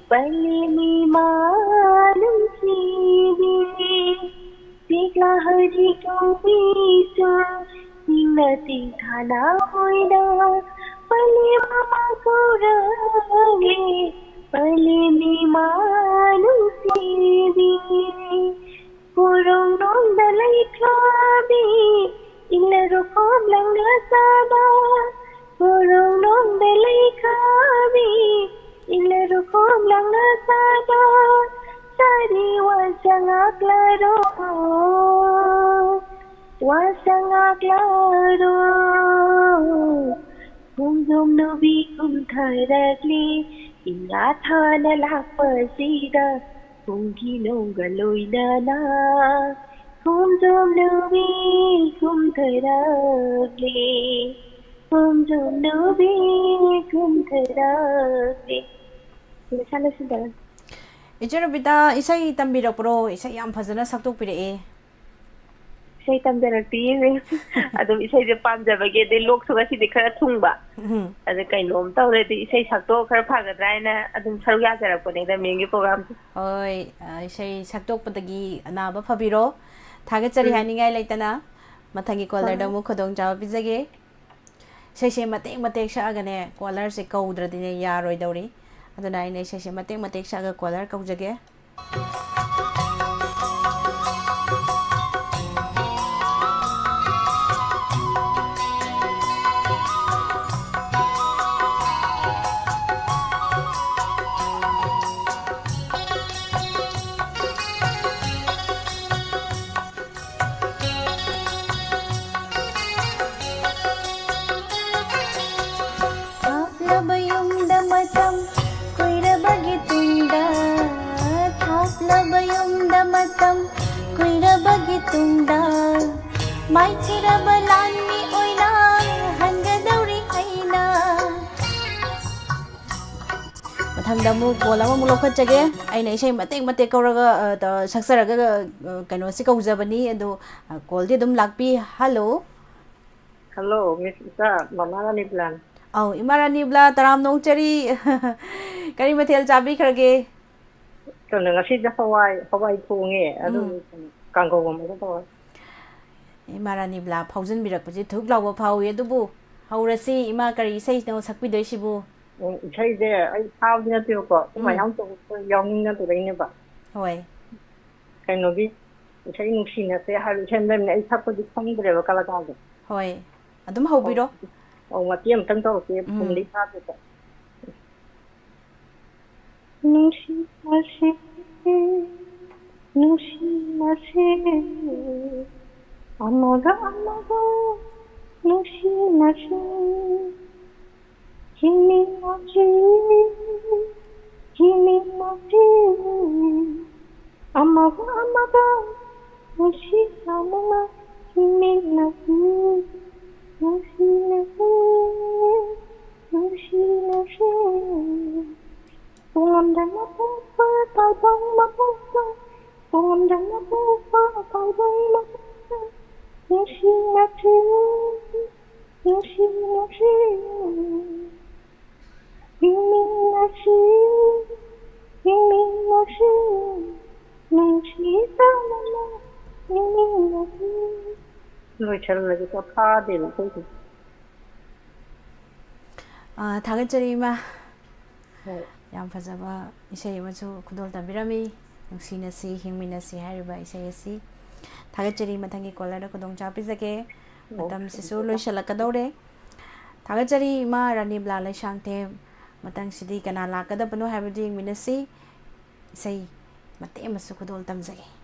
pali mi manum sibi Nikla hari ko bisu inati thanaoina pali ma kudane pali mi manum sibi Kurung nong dalai klabi Ilaru kom lang nasaba Kurung nong dalai klabi Ilaru kom lang nasaba Sari wasangak laro Wasangak laro Kumzum nubi kum tharakli Ingatana lakpasida Kungilong galoy na Kumjom nubi kum tharagli Kumjom nubi kum tharagli Sana sida Icharabita isay tambirakpro isay yam fazana saktukpiree Isay tambirakti Adum isay de pamjabage de lok suga sidi khara thungba Ade kainom tawredi isay saktok khara phagadraina adum saru yajarakpone da mengi program Oi isay saktukpadagi anaba phabiro Thagachari haningai laitana mathangi caller da mu khodong jaw bijage Sese matek saagane caller se kaudradine yaroi dauri aduna ine sese matek saaga caller kaujage Tunda mai kira balan mi oina hanga dauri haina mathangda mu bola mu lokhat jage aina isai matek kauraga saksaraga kaino si kaujabani adu call di dum lakpi hello Miss Isa mama ni plan au imarani bla taram nong chari kari mathel chabi kharge kana ngasi da hawai thunge adu Kanggo mo to Imarani bla phaujan birakpaji thuk lawa phawi adubu haurasi ima kari sei no sakpi doisibu isai de ai phau ni to ko ma yang to yong ni to ni ba hoi kaino bi isai nu sin se halu chen dem ai thap di khong dre ba kala ka hoi adum haubiro o ma tiam tang to ke pum li pha to nu si asi Nusi Amaga Nusi Kini himinati amaga amaga nushi amama himinati nushi nushi nushi nushi Buồn đắng mắt phơ tay bông mắt phơ Buồn đắng mắt phơ tay bông mắt phơ Nushi nushi nushi nushi himinati himinati nushi amama himinati Rồi trở lại cái pha để mà tôi थागतजरी याम फजबा इसे मचु खुदोल तबिरमी नुसीनसी हिंगमिनसी हारिबा इसे यसी थागतजरी मथंगी collar खुदोंग चापिजके मतम सिसु लोइसलकदौरे थागतजरी मा रानी ब्ला लैसांगथे मतंग सिदी कना लाकदबनो हाबिदि हिंगमिनसी इसे मते मसु खुदोल तमजगे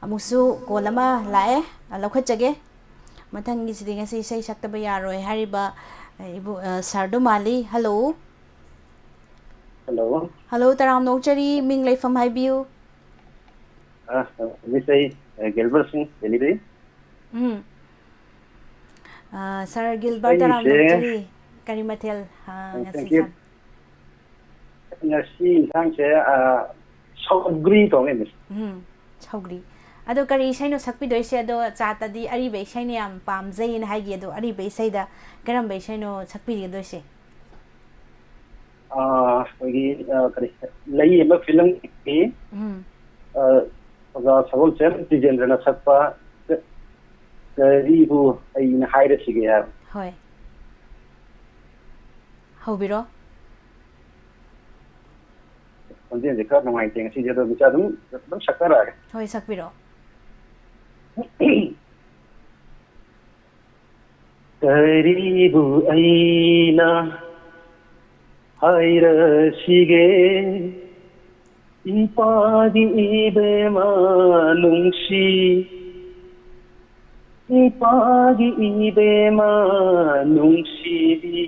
अमुसु कोलमा लाए लौखजगे मथंगी सिदी ngasi sei saktaba yaroi hariba ibu sardo mali hello hello hello taram nokchari ming leifam haibiu misai Gilbert Singh delivery sir Gilbert taram nokchari karimathel ngasi ngasi thang che sogri tong em sogri ado kari isaino sakpi doise ado chatadi ari be isaino yam pamjai na haigi ado ari be isaida karam be isaino sakpi ge doise ogi kari lai em film ki oga sagol cher tijen rena sakpa kari bu ai na haire sige ya hoy hobiro konjen je ka ngai teng si je do bicha dum sakara hoy sakpiro करीबु ऐना हाइरसिगे इपागी इबेमा नुंगसी इपागी इबेमा नुंगसीबी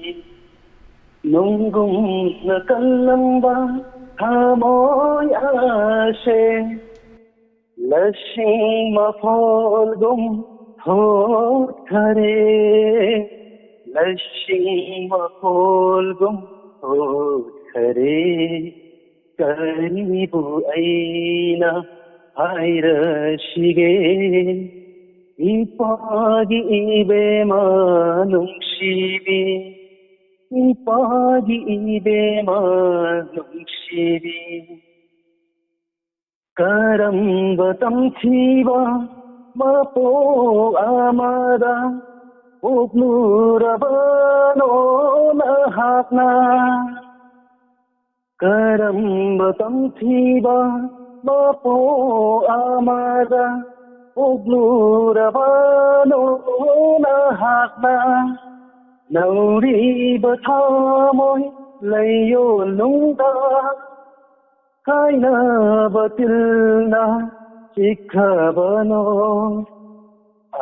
नुंगुम नकलंबा थामोय आशे लशिंग मफोलगुम होत खरे लशिंग मफोलगुम होत खरे करीबु ऐना हाइरसिगे इपागी इबेमा नुंगसीबी इपागी इबेमा नुंगसीबी करंब तमथीवा mapo amada ugnurabano nahakna karamba tamthiba mapo amada ugnurabano nahakna nauri bathamoy layo nungda kaina batilna Sikhabano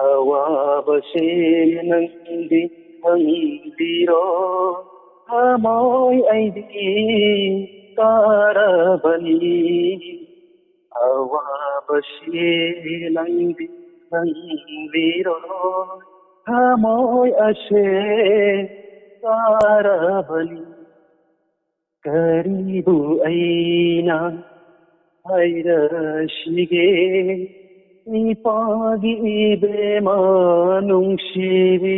awabase nandi hangdiro amoy aidi karabani awabase nandi hangdiro हमोय असे कारबली करीबु ऐना हैरशिगे निपागी बेमा नुंशिबी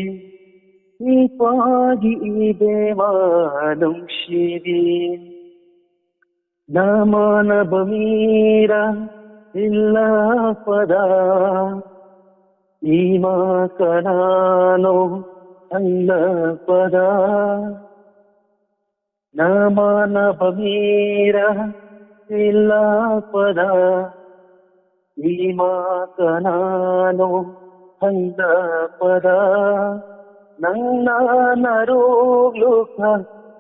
निपागी बेमा नुंशिबी namanabamira illa pada ima kanano alla pada namanabamira illa pada ima kanano alla pada nang narulukha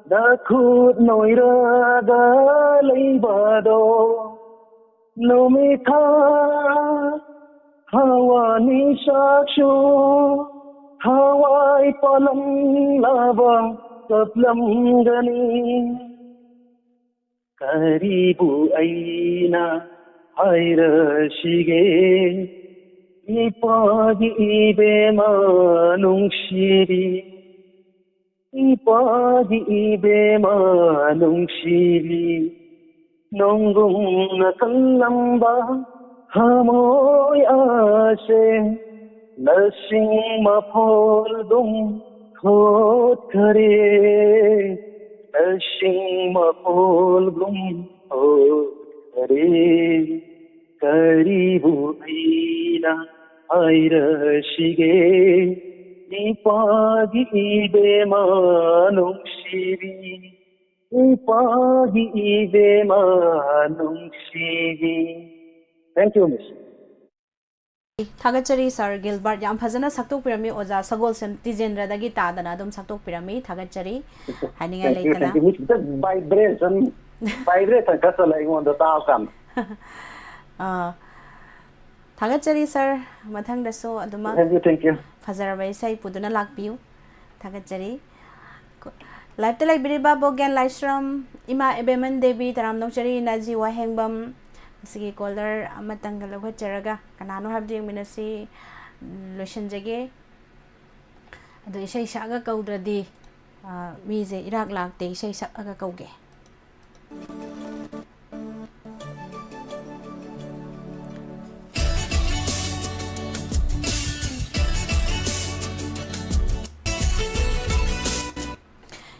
Dakhut noirada leibado Lomitha Hawani shakshu Hawai palam lava Kaplam gani Karibu aina Haira shige Ipagi ibe manung shiri Ipagi ibe manung shiri Nonggung na kalamba Hamoy ase Lasing mapoldum Khot kare Lasing mapoldum Khot kare Karibu aina Aira shige Ipagi ibe manung shiri Ipagi ibe manung shiri Thank you, Miss. थागतचरी sir Gilbert याम फजना सक्तोक पिरमी ओजा सगोल सेम तिजेंद्र दगी तादना दुम सक्तोक पिरमी थागतचरी हानिगा लेतना Vibration kasala ingon da taakam थागतचरी सर मथंग दसो अदुमा Thank you. फजरबाई सै पुदुना लाकपियु थागतचरी लाइफ तलाइ बिरिबा बोगेन लाइश्रम इमा एबेमन देवी तराम नोचरी नाजी वाहेंगबम सिगी कॉलर अमतंग लखचरगा कनानो हाबदि मिनसी लोशन जगे अदो इसै सागा कौद्रदी मीजे इराक लाक्ते इसै सागा कौगे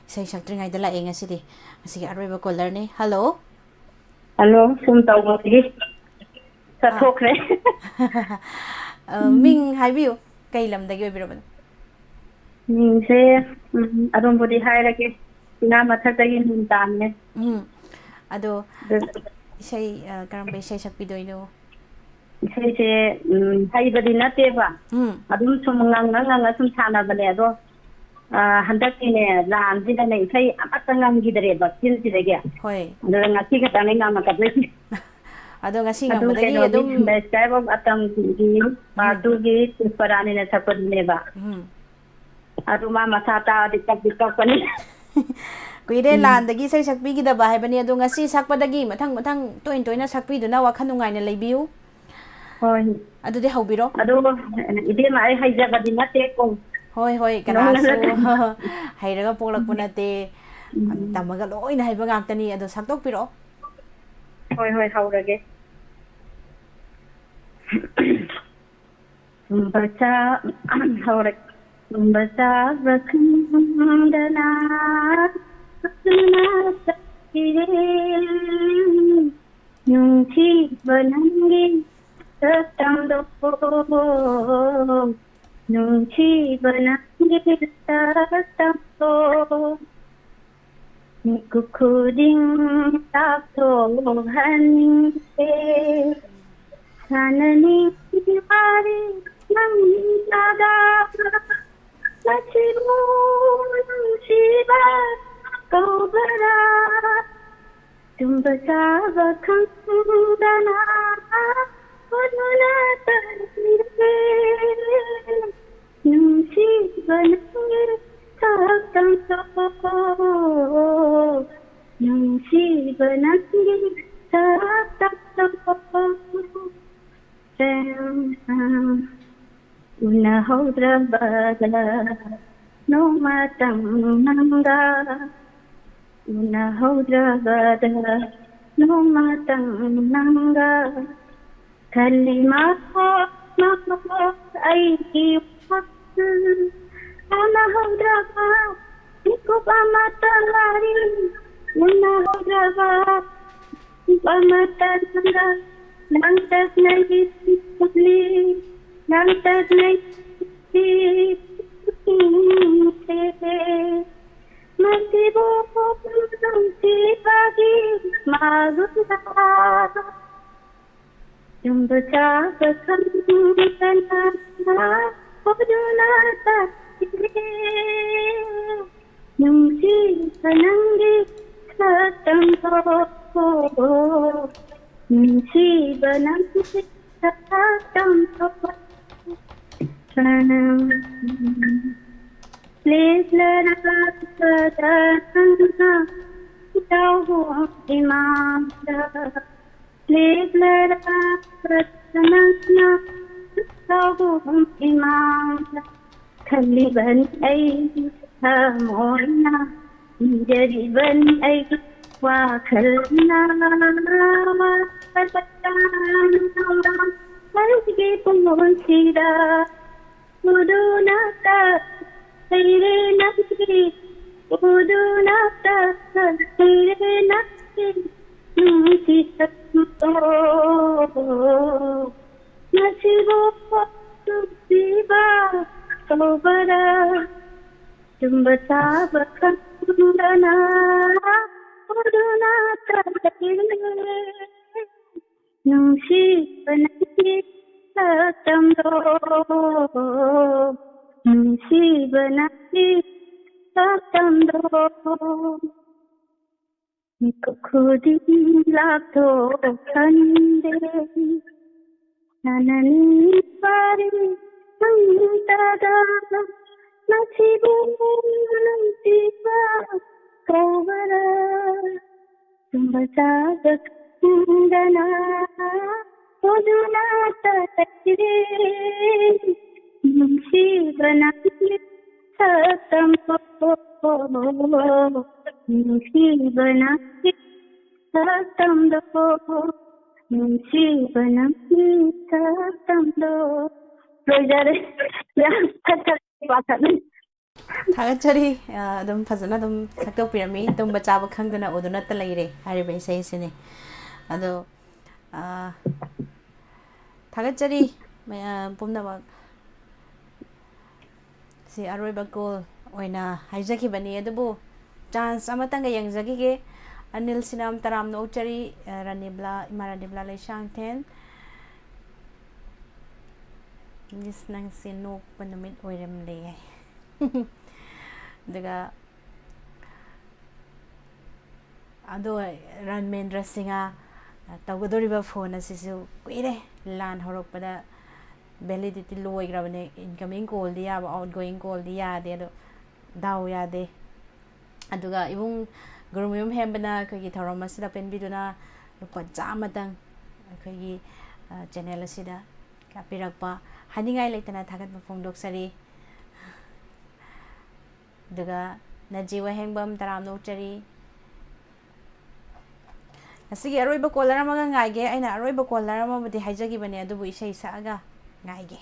इसै सक्त्रिङाइदा लाए ngasiदी ngasiगी अरोइबा कॉलर ने hello Hello, sum tawagi. Sa thokre. Ming haibiu kai lamdagi oibirabana Ming se adon bodi hairake ina mathagagi nun tamne. ado isai karambe isai sakpidoino Isai se haibadi nate ba. Adum sum ngang sum thana bane ado handaki ne ran jida ne isai amatangam gidare ba kin sidege. hoi ado ngasi ka tane ngam ka ble. ado ngasi ngamdagi adum Describe atam gi matu gi parani ne sapad ne ba. Ado ma masata dikak pani. kuire landagi isai sakpigidaba haibani ado ngasi sakpadagi mathang toina sakpiduna wakhan nungaina leibiu Hoi adudi haubiro ado ide ma ai haijabadi nate ko hoi kanasu hairaga poklakpunate tamaga loina haiba ngaktani ado saktokpiro hoi haurage baca haurage baca rakhandana nyungchi banangi tatando nyungchi banangi tatando kukuding tapto hanse sanani hari nada Nachibu shiba kaubara Tumba sava khandana Waduna tarire Numshi banangir saktanto Numshi banangir saktanto Una ho ꯎꯅꯍꯧꯗ꯭ꯔꯕꯗ ꯅꯣꯡꯃꯇꯪ ꯅꯪꯒ ꯎꯅꯍꯧꯗ꯭ꯔꯕꯗ ꯅꯣꯡꯃꯇꯪ ꯅꯪꯒ ꯈꯜꯂꯤ ꯑꯩꯒꯤ ꯋꯥꯈꯜ ꯎꯅꯍꯧꯗ꯭ꯔꯕ ꯃꯤꯀꯨꯞ ꯑꯃꯠꯇ ꯂꯥꯔꯤ ꯎꯅꯍꯧꯗ꯭ꯔꯕ ꯃꯤꯀꯨꯞ ꯑꯃꯠꯇ ꯅꯪꯒ ꯅꯪꯇꯛꯅꯩ ꯄꯨꯛꯂꯤ ꯅꯪꯇꯛꯅꯩ ꯃꯁꯤꯕꯨ ꯅꯨꯡꯁꯤꯕꯒꯤ ꯃꯥꯒꯨꯝꯅ ꯆꯨꯝꯕ ꯆꯥꯕ ꯈꯪꯗꯅ ꯍꯣꯗꯨꯅ ꯆꯠꯈꯤꯔꯦ ꯅꯨꯡꯁꯤꯕ ꯅꯪꯒꯤ ꯁꯛꯇꯝꯗꯣ nungsiba nangsi sasaktamto please let us sadana tauhu imamda please let us sadana tauhu imamda khaliban ay samoina jariban ay wakhalna Malgi pungsida udunata saire naki udunata saire naki nunsi sakto nasibo siba sobara chumbata bakandana udunata saire nungsiba nangsi sasaktamdo nungsiba nangsi sasaktamdo nikukudi lakto kande nanani pari nantada nasibu nangsiba kawara tumbasa Dana Uduna Tatire Nungsiba nangsi sasaktamdo nungsiba nangsi sasaktamdo nungsiba nangsi sasaktamdo Lojare Yam Pathakni ꯊꯥꯒꯠꯆꯔꯤ ꯑꯗꯨꯝ ꯐꯖꯅ ꯑꯗꯨꯝ ꯁꯛꯇꯣꯛꯄꯤꯔꯝꯃꯤ ꯇꯨꯝꯕ ꯆꯥꯕ ꯈꯪꯗꯅ ꯎꯗꯨꯅꯇ ꯂꯩꯔꯦ ꯍꯥꯏꯔꯤꯕ ꯏꯁꯩꯁꯤꯅꯤ ꯑꯗꯣ ꯊꯥꯒꯠꯆꯔꯤ ꯄꯨꯝꯅꯃꯛ ꯁꯤ ꯑꯔꯣꯏꯕ ꯀꯣꯜ ꯑꯣꯏꯅ ꯍꯥꯏꯖꯈꯤꯕꯅꯤ ꯑꯗꯨꯕꯨ ꯆꯥꯟꯁ ꯑꯃꯇꯪꯒ ꯌꯦꯡꯖꯈꯤꯒꯦ ꯑꯅꯤꯜ ꯁꯤꯅꯥꯝ ꯇꯔꯥꯝꯅ ꯑꯣꯛꯆꯔꯤ ꯔꯥꯅꯤꯕ꯭ꯂꯥ ꯏꯃꯥ ꯔꯥꯅꯤꯕ꯭ꯂꯥ ꯂꯩꯁꯥꯡꯊꯦꯟ ꯃꯤꯁ ꯅꯪꯁꯦ ꯅꯣꯛꯄ ꯅꯨꯃꯤꯠ ꯑꯣꯏꯔꯝꯂꯦ ꯑꯗꯨꯒ ꯑꯗꯣ ꯔꯟꯃꯦꯟꯗ꯭ꯔ ꯁꯤꯡꯍ ꯇꯧꯒꯗꯧꯔꯤꯕ ꯐꯣꯟ ꯑꯁꯤꯁꯨ ꯀꯨꯏꯔꯦ ꯂꯥꯟ ꯍꯧꯔꯛꯄꯗ ꯚꯦꯂꯤꯗꯤꯇꯤ ꯂꯣꯏꯈ꯭ꯔꯕꯅꯦ ꯏꯟꯀꯃꯤꯡ ꯀꯣꯜꯗꯤ ꯌꯥꯕ ꯑꯥꯎꯠ ꯒꯣꯌꯤꯡ ꯀꯣꯜꯗꯤ ꯌꯥꯗꯦ ꯑꯗꯣ ꯗꯥꯎ ꯌꯥꯗꯦ ꯑꯗꯨꯒ ꯏꯕꯨꯡ ꯒꯨꯔꯨꯃꯌꯨꯝ ꯍꯦꯝꯕꯅ ꯑꯩꯈꯣꯏꯒꯤ ꯊꯧꯔꯝ ꯑꯁꯤꯗ ꯄꯦꯟꯕꯤꯗꯨꯅ ꯂꯨꯄꯥ 100 ꯑꯩꯈꯣꯏꯒꯤ ꯆꯦꯅꯦꯜ ꯑꯁꯤꯗ ꯀꯥꯞꯄꯤꯔꯛꯄ ꯍꯥꯏꯅꯤꯡꯉꯥꯏ ꯂꯩꯇꯅ ꯊꯥꯒꯠꯄ ꯐꯣꯡꯗꯣꯛꯆꯔꯤ ꯑꯗꯨꯒ ꯅꯖꯤ ꯋꯥꯍꯦꯡꯕꯝ ꯇꯔꯥꯝꯅ ꯑꯣꯛꯆꯔꯤ ꯉꯁꯤꯒꯤ ꯑꯔꯣꯏꯕ ꯀꯣꯂꯔ ꯑꯃꯒ ꯉꯥꯏꯒꯦ ꯑꯩꯅ ꯑꯔꯣꯏꯕ ꯀꯣꯂꯔ ꯑꯃꯕꯨꯗꯤ ꯍꯥꯏꯖꯈꯤꯕꯅꯦ ꯑꯗꯨꯕꯨ ꯏꯁꯩ ꯁꯛꯑꯒ ꯉꯥꯏꯒꯦ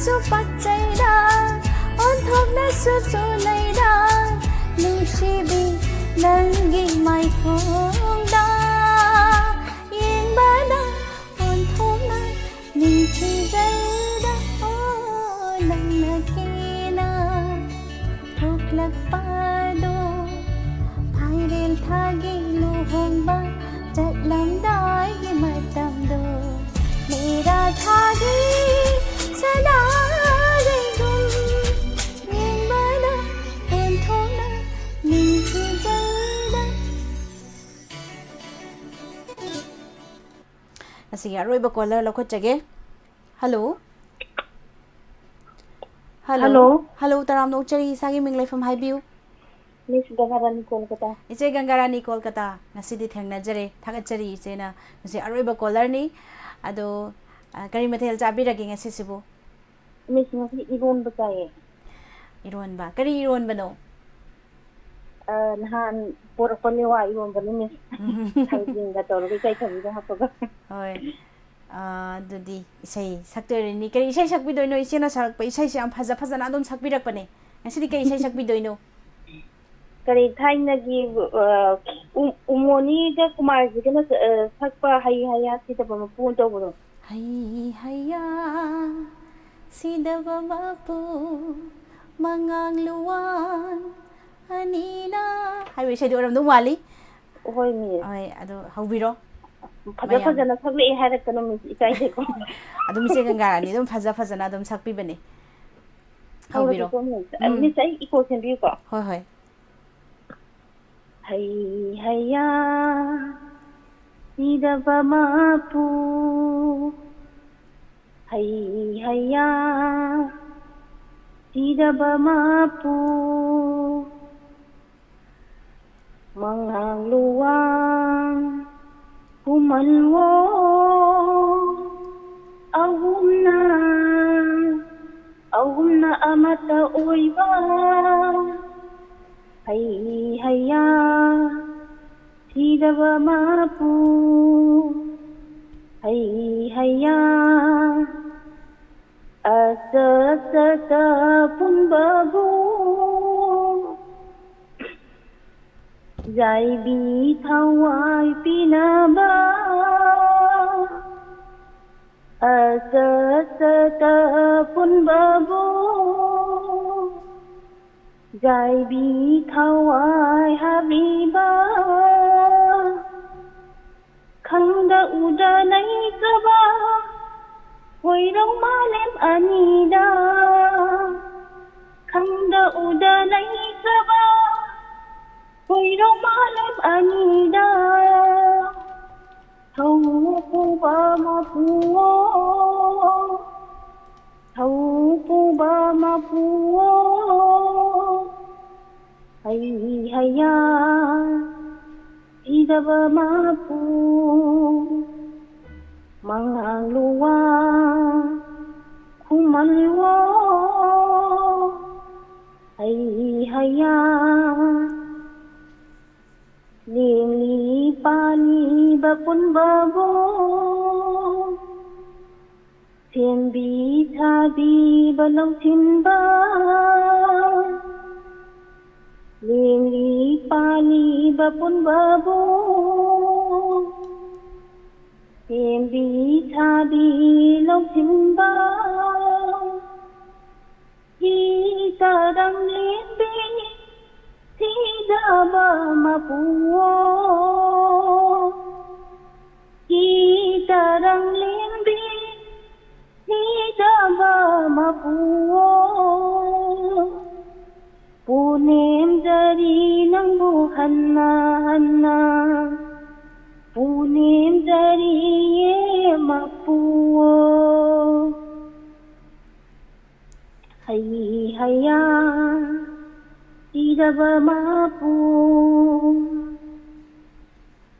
สุปัจจัยดาอ่อนทบนะสุสุในดาลูชีบีนังกิไม่คงดายิงบ้าดาอ่อนทบนะนิ่งที่ใจดาโอ้นังนากีนาทุกลักปาโดภายเรียนทากิลูหงบ้าจัดลำได้ยิ่งมาตามโดमेरा थागी सदा रेगुम निंबना एंथोना निंची जंदा asige aroiba caller lakhotjage hello hello taram nokchari sagi minglai from haibiu Miss Gangarani Kolkata. iche Gangarani Kolkata ngasidi thengnajare thagachari iche na ngasi aroiba caller ni ado kari mathel chabirage ngasi sibu Miss ngasi iron bataye. Iron ba kari iron bano Nahan porokoni wa iron bani Miss. Thaying ga toro kai thami ga hapaga. Hoi dudi isai saktori ni kari isai sakbi doino isena sak pa isai sam phaja phaja na dom sakbi rak pane ngasi kari isai sakbi doino Kari thaina gi umoni ga kumar ji ga sakpa hai haya si ta bama pun to boro. Hai haya sida babapu mangang luwan anina hai we sai do ram do wali Hoi mi. ai ado haubiro Phaja phaja na sakle hai rak kana Miss ikai de ko. ado mi se Gangarani dom phaja phaja na dom sakpi bane haubiro Miss ai iko sen bi ko. hoi hoi Hai haya sida bamapu Hai haya sida bamapu mangang luwang kumalwo ahumna amata uiba Hai haya sida bamapu Hai haya asa pun babu Jai bi thawai pinaba asa pun babu Jai bi thawai habiba khangda uda nai kaba hoi rong malem anida khangda uda nai kaba hoi rong malem anida thau pu ba ma pu thau pu ba ma pu Hai haya sida bamapu mangang luwang kumalwo Hai haya lili pani bapun babo thiên bi tha bi balang thiên ba Lili pani bapun babu Thiên bi tha bi long timba Hi ta đăng liên bi Thi đa ba ma puo Hi ta đăng liên bi Thi đa ba ma puo Punem dari nang buhanna Punem dari ye mapuo Hai haya tidak bermapu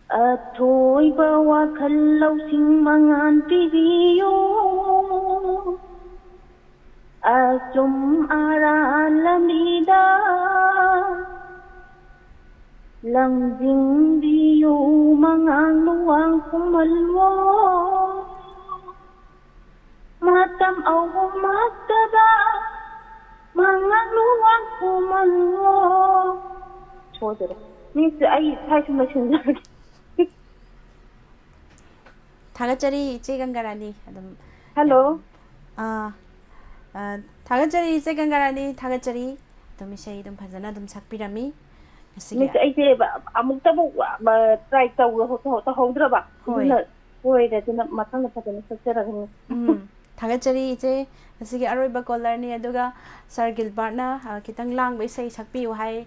Atoy bawa kalau sing mangan video Asum aran lamida Langjing biyu mangang luang kumalwo matam au matada mangaluan kumango choder ni se ai sai sum sinjar थागतचरी इचे गंगारानी Adam hello थागतचरी इचे गंगारानी थागतचरी तुम इसे तुम फजना तुम सकपिरामी ni se ai se amuk tabu try taw ho hodra ba hoi da tuna matang na patana sakchara gani थागतचरी इचे असिगे अरोइबा caller नि अदुगा सर गिलबर्ट ना कितंग लांग बे सही सकपियो हाय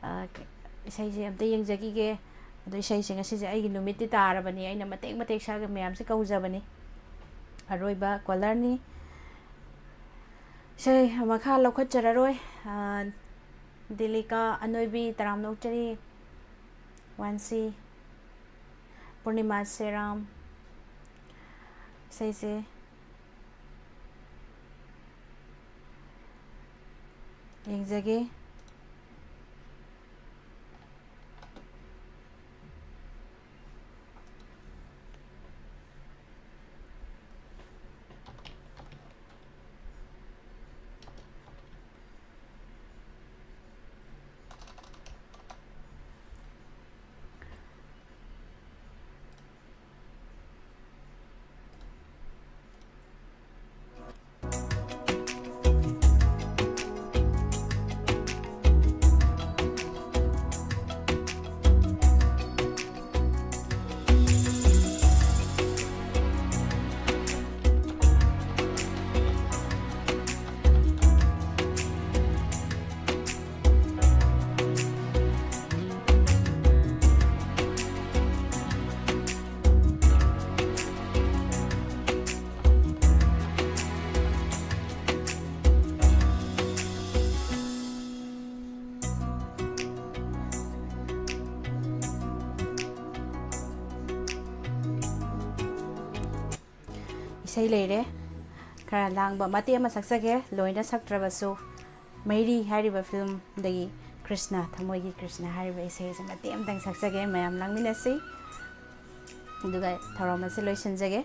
सही जे अमते यंगजगी अदु इसे सिंग असिजे आइगी नुमिति तारबनी आइना मतेक मतेक साग मैम से कौजबनी अरोइबा कॉलर नि सही मखा लौखचररोय दिल्ली का अनोइबी तराम नोकचरी वांसी पूर्णिमा सेराम सही से यंगजगी इसे लेरे खरा लांग मते सक्सगे लोइना सक्ट्रबसु मैरी हारिबा फिल्म दगी कृष्णा थमोगी कृष्णा हारिबा इसे मते अमतंग सक्सगे मैम लांगमिनसी दुगा थरोमसे लोइसनजगे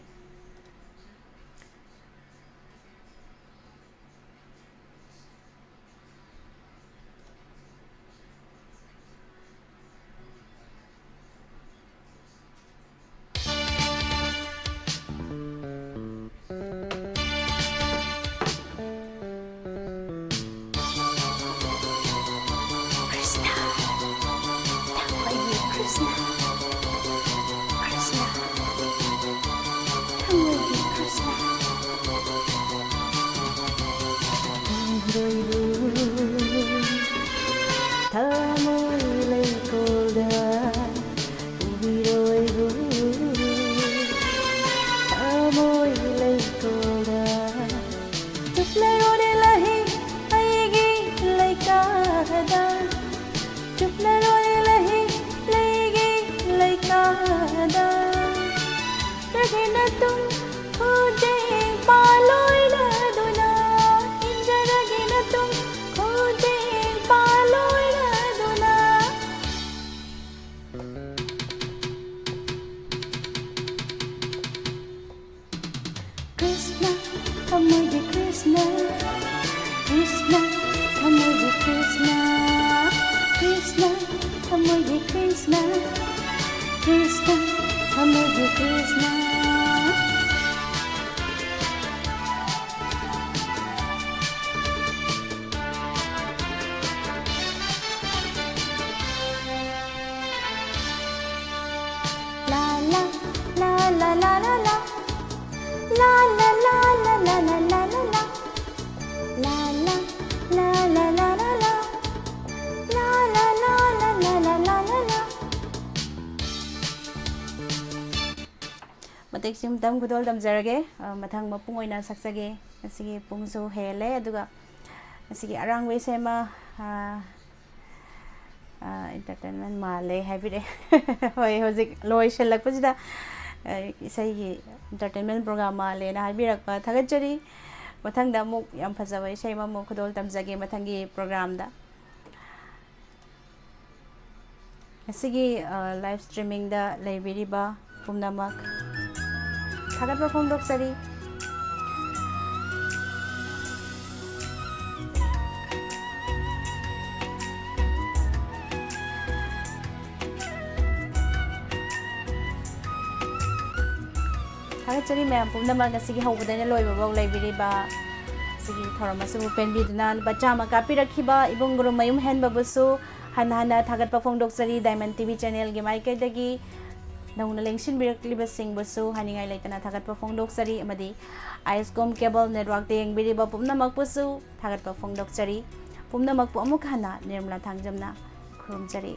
मतेक सिम तम गुदोल दमजरगे मथंग मपुंग ओइना सक्सगे असिगे पुंगसो हेले अदुगा असिगे अरांग वेसेमा एंटरटेनमेंट माले हाइबिरे होय होजिक लोइशलक पजिदा इसैगी एंटरटेनमेंट प्रोग्राम माले ना हाइबिरक थगचरी मथंगदा मुक याम फजबा इसैमा मुक गुदोल दमजगे मथंगी प्रोग्राम दा असिगे लाइव स्ट्रीमिंग दा लेबिरिबा पुमनामक थागत फोंदोक्सरी ꯊꯥꯒꯠꯆꯔꯤ ꯃꯌꯥꯝ ꯄꯨꯝꯅꯃꯛ ꯉꯁꯤꯒꯤ ꯍꯧꯕꯗꯩꯅ ꯂꯣꯏꯕꯐꯥꯎ ꯂꯩꯕꯤꯔꯤꯕ ꯁꯤꯒꯤ ꯊꯧꯔꯝ ꯑꯁꯤꯕꯨ ꯄꯦꯟꯕꯤꯗꯨꯅ ꯂꯨꯄꯥ 100 ꯀꯥꯞꯄꯤꯔꯛꯈꯤꯕ ꯏꯕꯨꯡ ꯒꯨꯔꯨ ꯃꯌꯨꯝ ꯍꯦꯟꯕꯕꯨꯁꯨ ꯍꯟꯅ ꯊꯥꯒꯠꯄ ꯐꯣꯡꯗꯣꯛꯆꯔꯤ ꯗꯥꯏꯃꯟ ꯇꯤꯚꯤ ꯆꯦꯅꯦꯜꯒꯤ ꯃꯥꯏꯀꯩꯗꯒꯤ ꯅꯧꯅ ꯂꯦꯡꯁꯤꯟꯕꯤꯔꯛꯂꯤꯕꯁꯤꯡꯕꯨꯁꯨ ꯍꯥꯏꯅꯤꯡꯉꯥꯏ ꯂꯩꯇꯅ ꯊꯥꯒꯠꯄ ꯐꯣꯡꯗꯣꯛꯆꯔꯤ ꯑꯃꯗꯤ ꯑꯥꯏꯁꯀꯣꯝ ꯀꯦꯕꯜ ꯅꯦꯠꯋꯥꯔꯛꯇ ꯌꯦꯡꯕꯤꯔꯤꯕ ꯄꯨꯝꯅꯃꯛꯄꯨꯁꯨ ꯊꯥꯒꯠꯄ ꯐꯣꯡꯗꯣꯛꯆꯔꯤ ꯄꯨꯝꯅꯃꯛꯄꯨ ꯑꯃꯨꯛ ꯍꯟꯅ ꯅꯤꯔꯃꯂꯥ ꯊꯥꯡꯖꯝꯅ ꯈꯨꯔꯨꯝꯖꯔꯤ